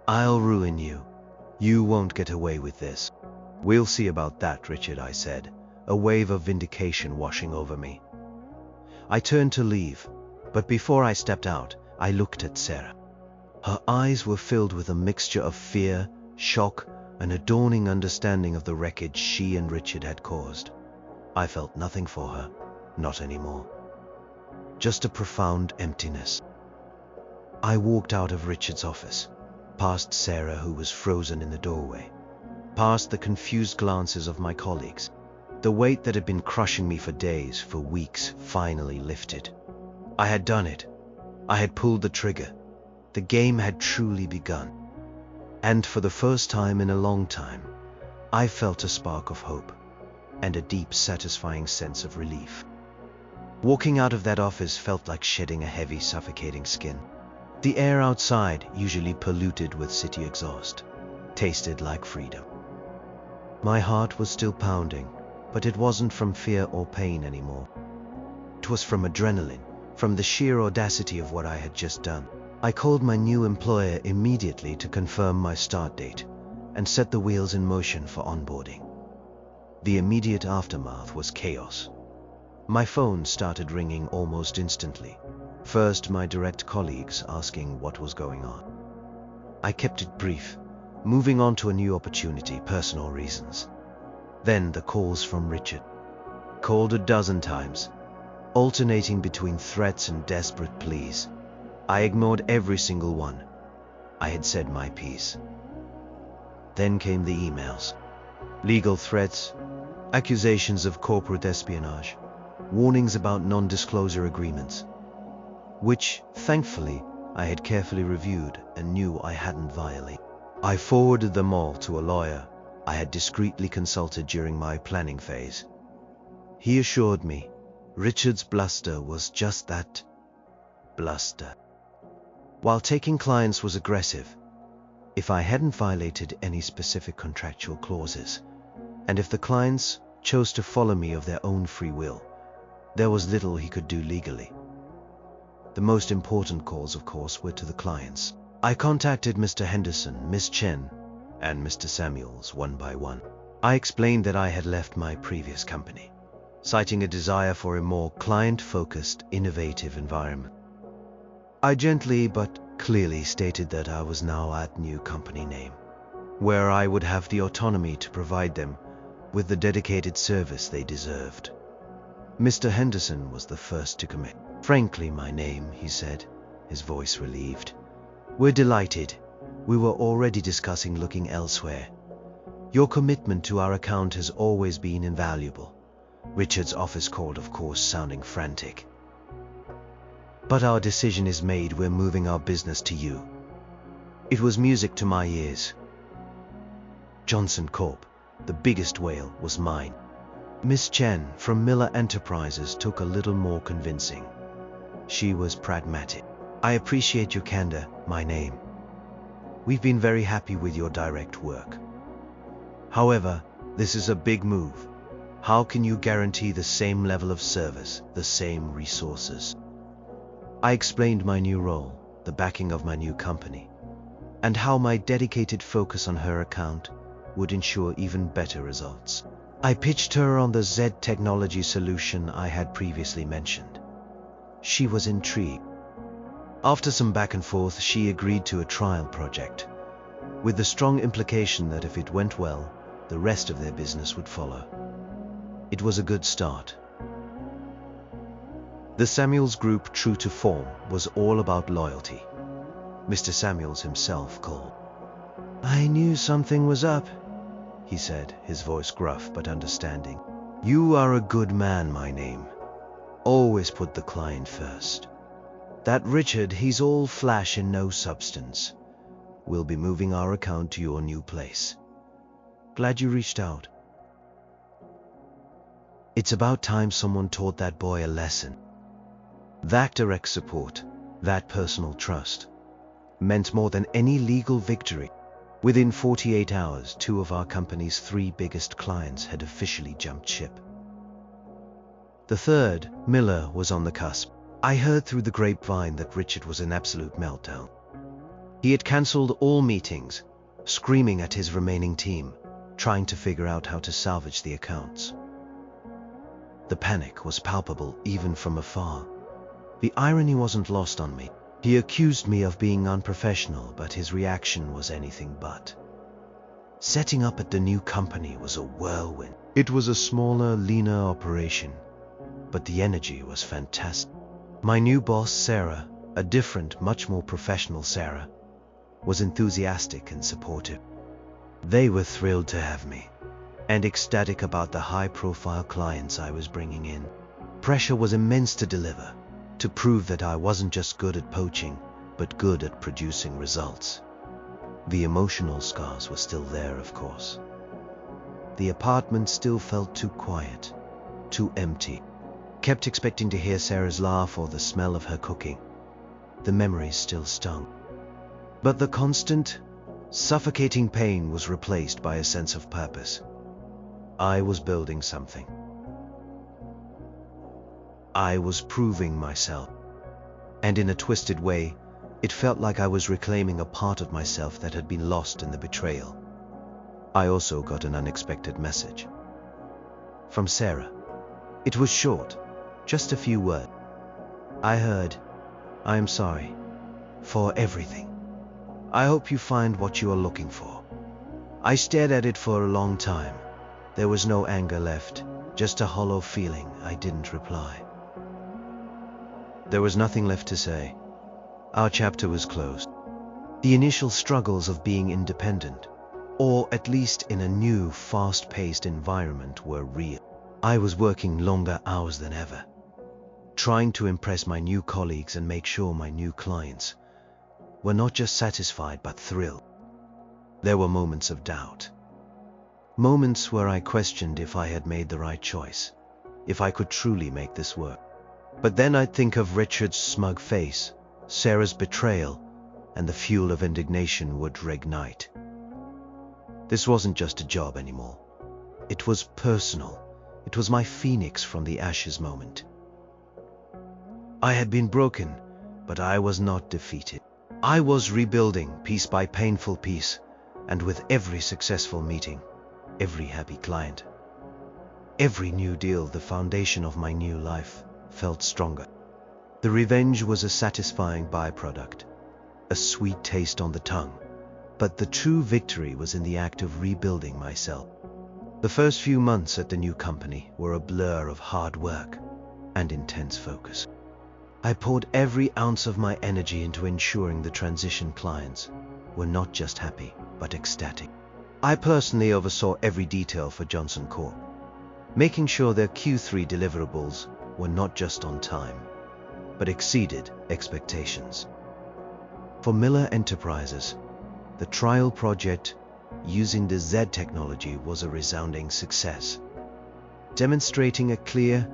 I'll ruin you. You won't get away with this." "We'll see about that, Richard," I said, a wave of vindication washing over me. I turned to leave, but before I stepped out, I looked at Sarah. Her eyes were filled with a mixture of fear, shock, and a dawning understanding of the wreckage she and Richard had caused. I felt nothing for her, not anymore. Just a profound emptiness. I walked out of Richard's office, past Sarah, who was frozen in the doorway, past the confused glances of my colleagues. The weight that had been crushing me for days, for weeks, finally lifted. I had done it. I had pulled the trigger. The game had truly begun. And for the first time in a long time, I felt a spark of hope and a deep, satisfying sense of relief. Walking out of that office felt like shedding a heavy, suffocating skin. The air outside, usually polluted with city exhaust, tasted like freedom. My heart was still pounding, but it wasn't from fear or pain anymore. It was from adrenaline, from the sheer audacity of what I had just done. I called my new employer immediately to confirm my start date and set the wheels in motion for onboarding. The immediate aftermath was chaos. My phone started ringing almost instantly. First, my direct colleagues asking what was going on. I kept it brief, moving on to a new opportunity, personal reasons. Then the calls from Richard. Called a dozen times, alternating between threats and desperate pleas. I ignored every single one. I had said my piece. Then came the emails. Legal threats, accusations of corporate espionage, warnings about non-disclosure agreements, which, thankfully, I had carefully reviewed and knew I hadn't violated. I forwarded them all to a lawyer I had discreetly consulted during my planning phase. He assured me Richard's bluster was just that, bluster. While taking clients was aggressive, if I hadn't violated any specific contractual clauses, and if the clients chose to follow me of their own free will, there was little he could do legally. The most important calls, of course, were to the clients. I contacted Mr. Henderson, Miss Chen, and Mr. Samuels one by one. I explained that I had left my previous company, citing a desire for a more client-focused, innovative environment. I gently but clearly stated that I was now at new company name, where I would have the autonomy to provide them with the dedicated service they deserved. Mr. Henderson was the first to commit. "Frankly, my name," he said, his voice relieved. "We're delighted. We were already discussing looking elsewhere. Your commitment to our account has always been invaluable." Richard's office called, of course, sounding frantic. "But our decision is made. We're moving our business to you." It was music to my ears. Johnson Corp., the biggest whale, was mine. Miss Chen from Miller Enterprises took a little more convincing. She was pragmatic. "I appreciate your candor, my name. We've been very happy with your direct work. However, this is a big move. How can you guarantee the same level of service, the same resources?" I explained my new role, the backing of my new company, and how my dedicated focus on her account would ensure even better results. I pitched her on the Z technology solution I had previously mentioned. She was intrigued. After some back and forth, she agreed to a trial project, with the strong implication that if it went well, the rest of their business would follow. It was a good start. The Samuels Group, true to form, was all about loyalty. Mr. Samuels himself called. "I knew something was up," he said, his voice gruff but understanding. "You are a good man, my name. Always put the client first. That Richard, he's all flash and no substance. We'll be moving our account to your new place. Glad you reached out. It's about time someone taught that boy a lesson." That direct support, that personal trust, meant more than any legal victory. Within 48 hours, 2 of our company's 3 biggest clients had officially jumped ship. The third, Miller, was on the cusp. I heard through the grapevine that Richard was in absolute meltdown. He had cancelled all meetings, screaming at his remaining team, trying to figure out how to salvage the accounts. The panic was palpable even from afar. The irony wasn't lost on me. He accused me of being unprofessional, but his reaction was anything but. Setting up at the new company was a whirlwind. It was a smaller, leaner operation, but the energy was fantastic. My new boss, Sarah, a different, much more professional Sarah, was enthusiastic and supportive. They were thrilled to have me, and ecstatic about the high-profile clients I was bringing in. Pressure was immense to deliver, to prove that I wasn't just good at poaching, but good at producing results. The emotional scars were still there, of course. The apartment still felt too quiet, too empty. Kept expecting to hear Sarah's laugh or the smell of her cooking. The memories still stung. But the constant, suffocating pain was replaced by a sense of purpose. I was building something. I was proving myself. And in a twisted way, it felt like I was reclaiming a part of myself that had been lost in the betrayal. I also got an unexpected message. From Sarah. It was short, just a few words. I heard, "I am sorry for everything. I hope you find what you are looking for." I stared at it for a long time. There was no anger left, just a hollow feeling. I didn't reply. There was nothing left to say. Our chapter was closed. The initial struggles of being independent, or at least in a new, fast-paced environment, were real. I was working longer hours than ever, trying to impress my new colleagues and make sure my new clients were not just satisfied but thrilled. There were moments of doubt. Moments where I questioned if I had made the right choice, if I could truly make this work. But then I'd think of Richard's smug face, Sarah's betrayal, and the fuel of indignation would reignite. This wasn't just a job anymore. It was personal. It was my phoenix from the ashes moment. I had been broken, but I was not defeated. I was rebuilding piece by painful piece, and with every successful meeting, every happy client, every new deal, the foundation of my new life felt stronger. The revenge was a satisfying byproduct, a sweet taste on the tongue, but the true victory was in the act of rebuilding myself. The first few months at the new company were a blur of hard work and intense focus. I poured every ounce of my energy into ensuring the transition clients were not just happy, but ecstatic. I personally oversaw every detail for Johnson Corp, making sure their Q3 deliverables were not just on time, but exceeded expectations. For Miller Enterprises, the trial project using the Z technology was a resounding success, demonstrating a clear,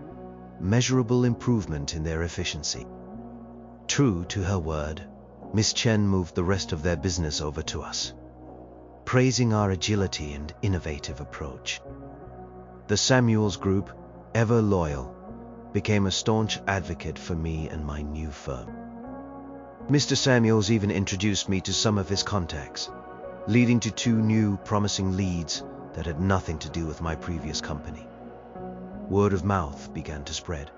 measurable improvement in their efficiency. True to her word, Miss Chen moved the rest of their business over to us, praising our agility and innovative approach. The Samuels Group, ever loyal, became a staunch advocate for me and my new firm. Mr. Samuels even introduced me to some of his contacts, leading to 2 new promising leads that had nothing to do with my previous company. Word of mouth began to spread,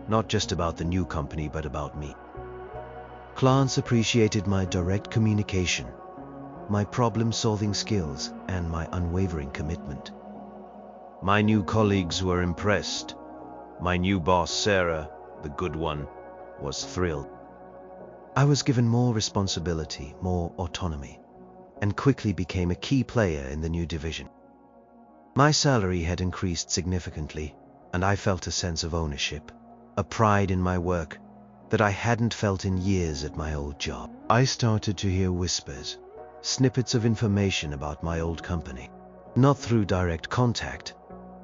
not just about the new company but about me. Clients appreciated my direct communication, my problem-solving skills, and my unwavering commitment. My new colleagues were impressed. My new boss, Sarah, the good one, was thrilled. I was given more responsibility, more autonomy, and quickly became a key player in the new division. My salary had increased significantly, and I felt a sense of ownership, a pride in my work that I hadn't felt in years at my old job. I started to hear whispers, snippets of information about my old company, not through direct contact,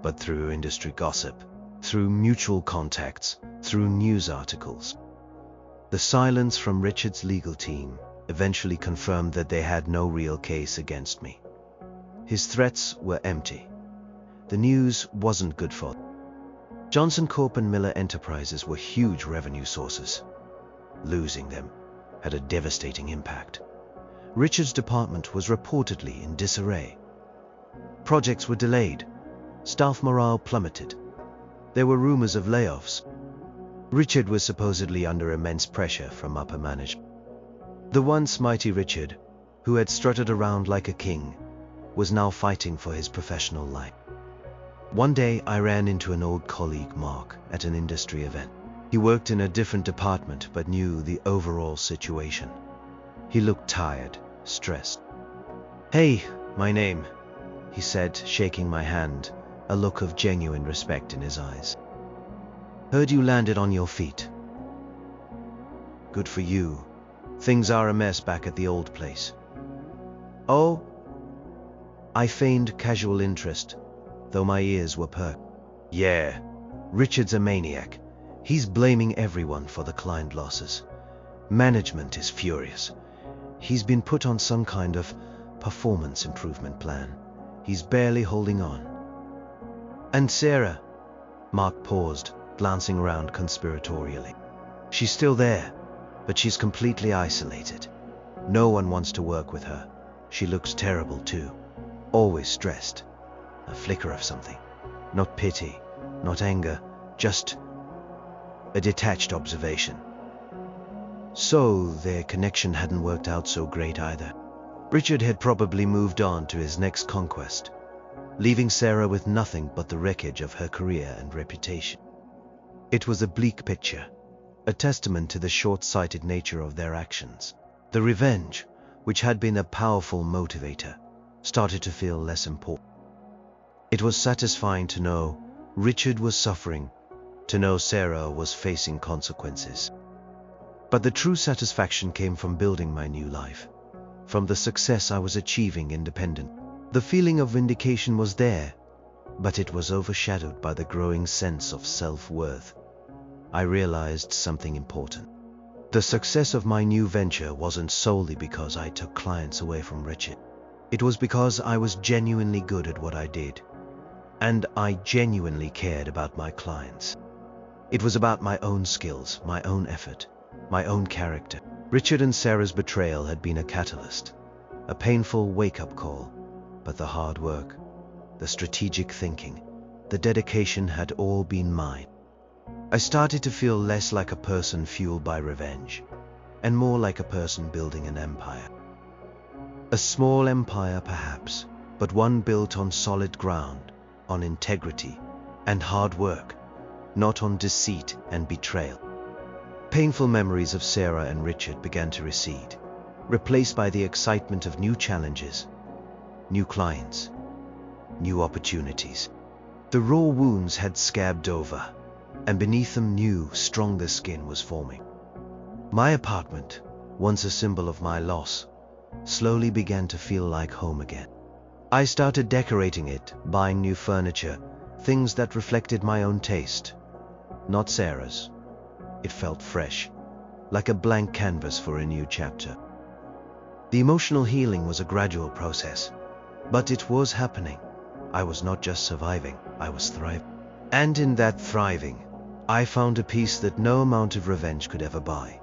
but through industry gossip, through mutual contacts, through news articles. The silence from Richard's legal team eventually confirmed that they had no real case against me. His threats were empty. The news wasn't good for them. Johnson Corp and Miller Enterprises were huge revenue sources. Losing them had a devastating impact. Richard's department was reportedly in disarray. Projects were delayed. Staff morale plummeted. There were rumors of layoffs. Richard was supposedly under immense pressure from upper management. The once mighty Richard, who had strutted around like a king, was now fighting for his professional life. One day I ran into an old colleague, Mark, at an industry event. He worked in a different department but knew the overall situation. He looked tired, stressed. "Hey, my name," he said, shaking my hand, a look of genuine respect in his eyes. "Heard you landed on your feet. Good for you. Things are a mess back at the old place." "Oh?" I feigned casual interest, though my ears were perked. "Yeah, Richard's a maniac. He's blaming everyone for the client losses. Management is furious. He's been put on some kind of performance improvement plan. He's barely holding on." "And Sarah?" Mark paused, glancing around conspiratorially. "She's still there, but she's completely isolated. No one wants to work with her. She looks terrible too. Always stressed. A flicker of something. Not pity, not anger, just a detached observation." So their connection hadn't worked out so great either. Richard had probably moved on to his next conquest, leaving Sarah with nothing but the wreckage of her career and reputation. It was a bleak picture, a testament to the short-sighted nature of their actions. The revenge, which had been a powerful motivator, started to feel less important. It was satisfying to know Richard was suffering, to know Sarah was facing consequences. But the true satisfaction came from building my new life, from the success I was achieving independent. The feeling of vindication was there, but it was overshadowed by the growing sense of self-worth. I realized something important. The success of my new venture wasn't solely because I took clients away from Richard. It was because I was genuinely good at what I did, and I genuinely cared about my clients. It was about my own skills, my own effort, my own character. Richard and Sarah's betrayal had been a catalyst, a painful wake-up call, but the hard work, the strategic thinking, the dedication had all been mine. I started to feel less like a person fueled by revenge, and more like a person building an empire. A small empire perhaps, but one built on solid ground, on integrity and hard work, not on deceit and betrayal. Painful memories of Sarah and Richard began to recede, replaced by the excitement of new challenges, new clients, new opportunities. The raw wounds had scabbed over, and beneath them new, stronger skin was forming. My apartment, once a symbol of my loss, slowly began to feel like home again. I started decorating it, buying new furniture, things that reflected my own taste, not Sarah's. It felt fresh, like a blank canvas for a new chapter. The emotional healing was a gradual process, but it was happening. I was not just surviving, I was thriving. And in that thriving, I found a peace that no amount of revenge could ever buy.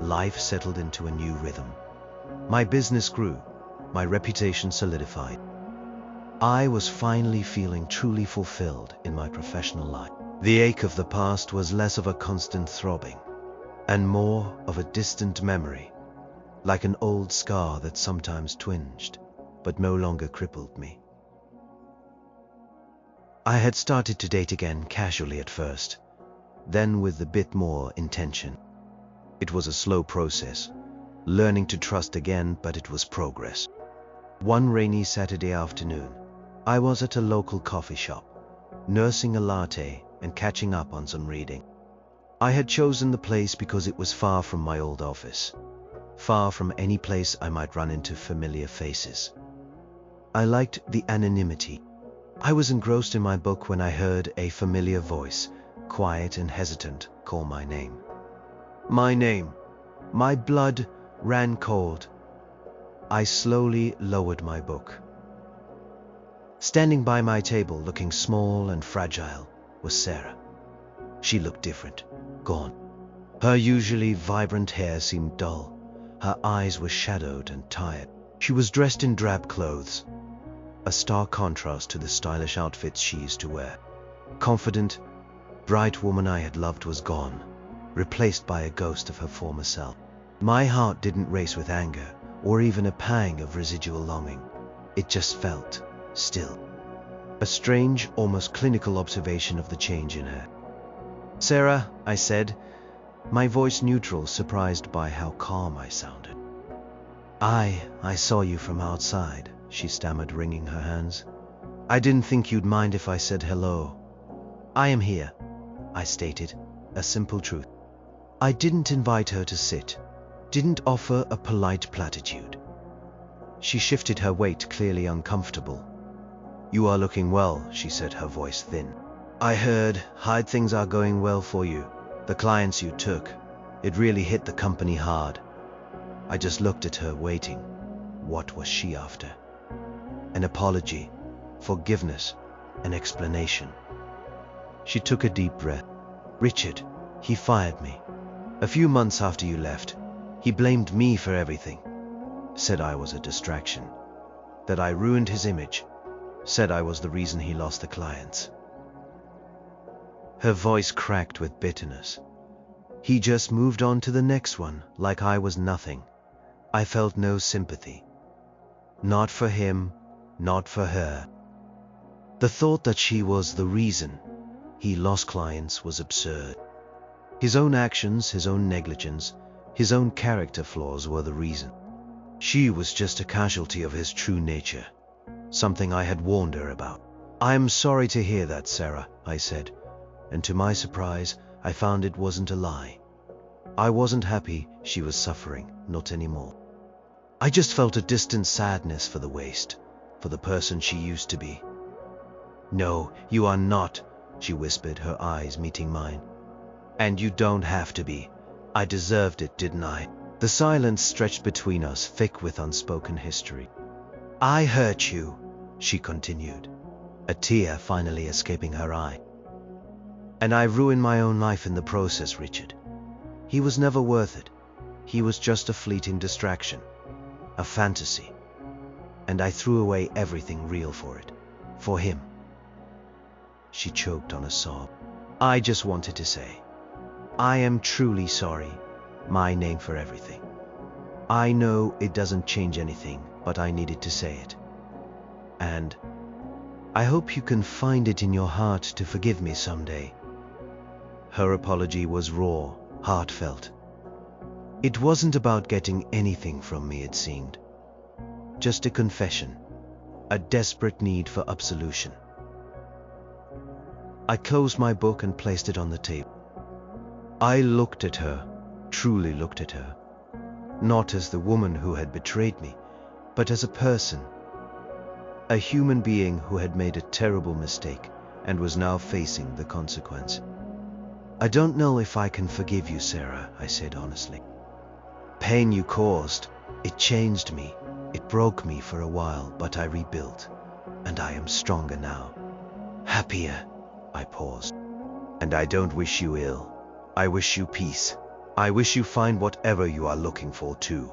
Life settled into a new rhythm. My business grew, my reputation solidified. I was finally feeling truly fulfilled in my professional life. The ache of the past was less of a constant throbbing, and more of a distant memory, like an old scar that sometimes twinged, but no longer crippled me. I had started to date again casually at first, then with a bit more intention. It was a slow process, learning to trust again, but it was progress. One rainy Saturday afternoon, I was at a local coffee shop, nursing a latte and catching up on some reading. I had chosen the place because it was far from my old office, far from any place I might run into familiar faces. I liked the anonymity. I was engrossed in my book when I heard a familiar voice, quiet and hesitant, call my name. My name. My blood ran cold. I slowly lowered my book. Standing by my table, looking small and fragile, was Sarah. She looked different, gone. Her usually vibrant hair seemed dull. Her eyes were shadowed and tired. She was dressed in drab clothes, a stark contrast to the stylish outfits she used to wear. Confident, bright woman I had loved was gone, replaced by a ghost of her former self. My heart didn't race with anger, or even a pang of residual longing. It just felt still. A strange, almost clinical observation of the change in her. "Sarah," I said, my voice neutral, surprised by how calm I sounded. I saw you from outside," she stammered, wringing her hands. "I didn't think you'd mind if I said hello." "I am here," I stated, a simple truth. I didn't invite her to sit, didn't offer a polite platitude. She shifted her weight, clearly uncomfortable. "You are looking well," she said, her voice thin. "I heard things are going well for you. The clients you took, it really hit the company hard." I just looked at her, waiting. What was she after? An apology, forgiveness, an explanation. She took a deep breath. "Richard, he fired me. A few months after you left, he blamed me for everything. Said I was a distraction, that I ruined his image, said I was the reason he lost the clients." Her voice cracked with bitterness. "He just moved on to the next one, like I was nothing." I felt no sympathy. Not for him, not for her. The thought that she was the reason he lost clients was absurd. His own actions, his own negligence, his own character flaws were the reason. She was just a casualty of his true nature, something I had warned her about. "I'm sorry to hear that, Sarah," I said, and to my surprise, I found it wasn't a lie. I wasn't happy she was suffering, not anymore. I just felt a distant sadness for the waste, for the person she used to be. "No, you are not," she whispered, her eyes meeting mine. "And you don't have to be. I deserved it, didn't I?" The silence stretched between us, thick with unspoken history. "I hurt you," she continued, a tear finally escaping her eye. "And I ruined my own life in the process, Richard. He was never worth it. He was just a fleeting distraction, a fantasy. And I threw away everything real for it, for him." She choked on a sob. "I just wanted to say, I am truly sorry. My name for everything. I know it doesn't change anything, but I needed to say it. And I hope you can find it in your heart to forgive me someday." Her apology was raw, heartfelt. It wasn't about getting anything from me, it seemed. Just a confession, a desperate need for absolution. I closed my book and placed it on the table. I looked at her, truly looked at her, not as the woman who had betrayed me, but as a person, a human being who had made a terrible mistake and was now facing the consequence. "I don't know if I can forgive you, Sarah," I said honestly. "Pain you caused, it changed me, it broke me for a while, but I rebuilt, and I am stronger now. Happier." I paused. "And I don't wish you ill. I wish you peace. I wish you find whatever you are looking for too."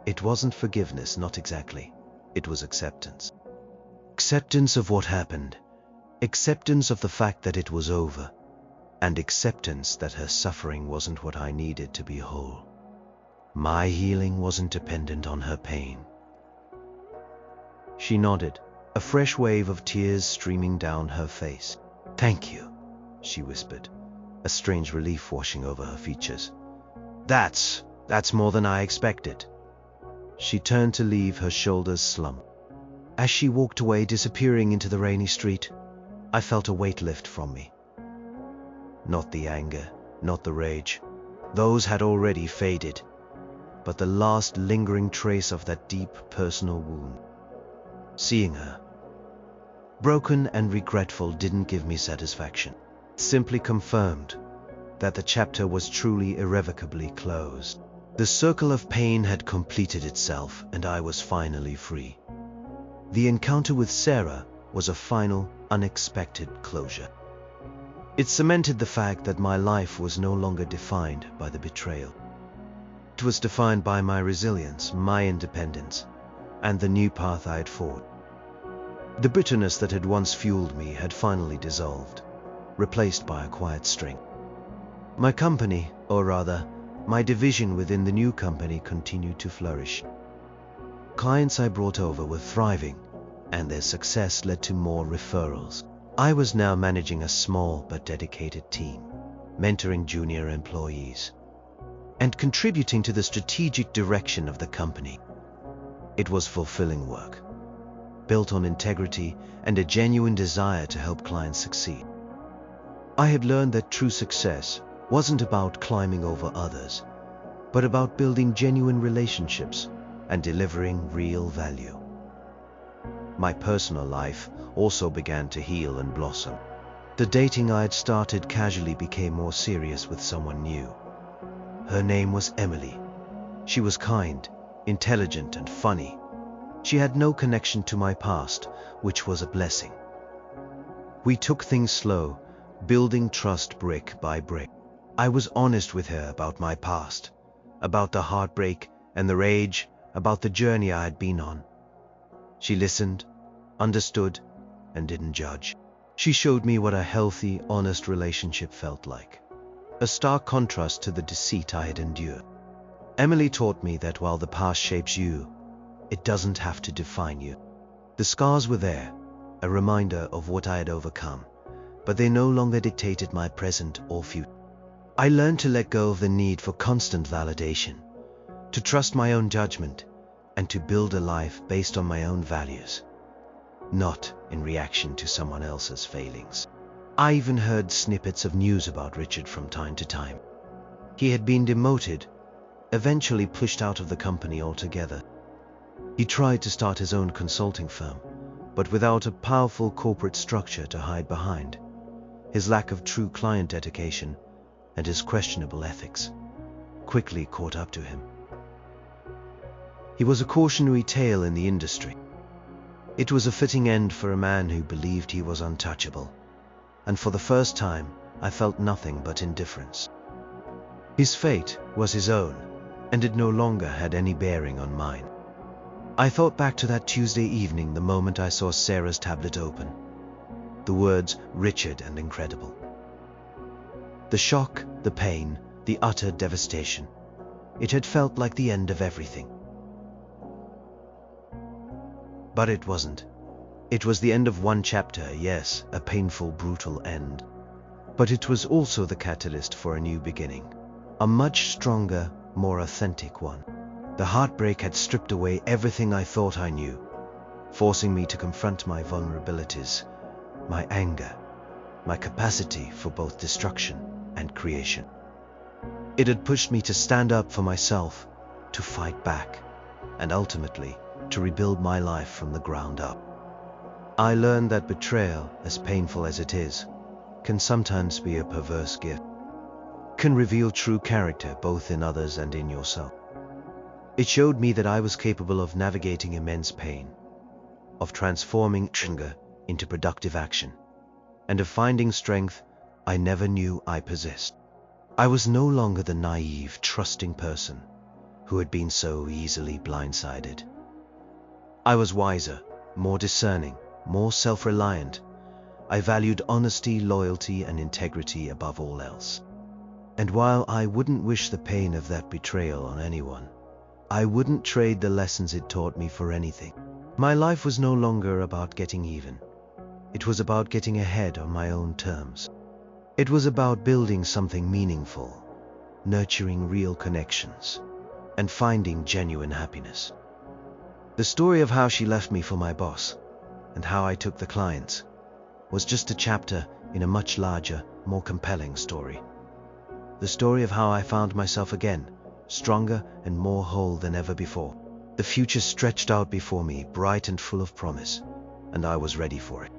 It wasn't forgiveness, not exactly. It was acceptance. Acceptance of what happened. Acceptance of the fact that it was over. And acceptance that her suffering wasn't what I needed to be whole. My healing wasn't dependent on her pain. She nodded, a fresh wave of tears streaming down her face. "Thank you," she whispered, a strange relief washing over her features. That's more than I expected." She turned to leave, her shoulders slumped. As she walked away, disappearing into the rainy street, I felt a weight lift from me. Not the anger, not the rage. Those had already faded. But the last lingering trace of that deep personal wound. Seeing her, broken and regretful, didn't give me satisfaction. It simply confirmed that the chapter was truly irrevocably closed. The circle of pain had completed itself, and I was finally free. The encounter with Sarah was a final, unexpected closure. It cemented the fact that my life was no longer defined by the betrayal. It was defined by my resilience, my independence, and the new path I had forged. The bitterness that had once fueled me had finally dissolved, replaced by a quiet strength. My company, or rather, my division within the new company, continued to flourish. Clients I brought over were thriving, and their success led to more referrals. I was now managing a small but dedicated team, mentoring junior employees, and contributing to the strategic direction of the company. It was fulfilling work, built on integrity and a genuine desire to help clients succeed. I had learned that true success wasn't about climbing over others, but about building genuine relationships and delivering real value. My personal life also began to heal and blossom. The dating I had started casually became more serious with someone new. Her name was Emily. She was kind, intelligent, and funny. She had no connection to my past, which was a blessing. We took things slow, building trust brick by brick. I was honest with her about my past, about the heartbreak and the rage, about the journey I had been on. She listened, understood, and didn't judge. She showed me what a healthy, honest relationship felt like, a stark contrast to the deceit I had endured. Emily taught me that while the past shapes you, it doesn't have to define you. The scars were there, a reminder of what I had overcome, but they no longer dictated my present or future. I learned to let go of the need for constant validation, to trust my own judgment, and to build a life based on my own values, not in reaction to someone else's failings. I even heard snippets of news about Richard from time to time. He had been demoted, eventually pushed out of the company altogether. He tried to start his own consulting firm, but without a powerful corporate structure to hide behind. His lack of true client dedication and his questionable ethics quickly caught up to him. He was a cautionary tale in the industry. It was a fitting end for a man who believed he was untouchable, and for the first time I felt nothing but indifference. His fate was his own, and it no longer had any bearing on mine. I thought back to that Tuesday evening, the moment I saw Sarah's tablet open. The words "Richard" and "incredible." The shock, the pain, the utter devastation. It had felt like the end of everything. But it wasn't. It was the end of one chapter, yes, a painful, brutal end. But it was also the catalyst for a new beginning. A much stronger, more authentic one. The heartbreak had stripped away everything I thought I knew, forcing me to confront my vulnerabilities, my anger, my capacity for both destruction and creation. It had pushed me to stand up for myself, to fight back, and ultimately to rebuild my life from the ground up. I learned that betrayal, as painful as it is, can sometimes be a perverse gift. Can reveal true character both in others and in yourself. It showed me that I was capable of navigating immense pain, of transforming anger into productive action, and of finding strength I never knew I possessed. I was no longer the naive, trusting person who had been so easily blindsided. I was wiser, more discerning, more self-reliant. I valued honesty, loyalty, and integrity above all else. And while I wouldn't wish the pain of that betrayal on anyone, I wouldn't trade the lessons it taught me for anything. My life was no longer about getting even. It was about getting ahead on my own terms. It was about building something meaningful, nurturing real connections, and finding genuine happiness. The story of how she left me for my boss, and how I took the clients, was just a chapter in a much larger, more compelling story. The story of how I found myself again, stronger and more whole than ever before. The future stretched out before me, bright and full of promise, and I was ready for it.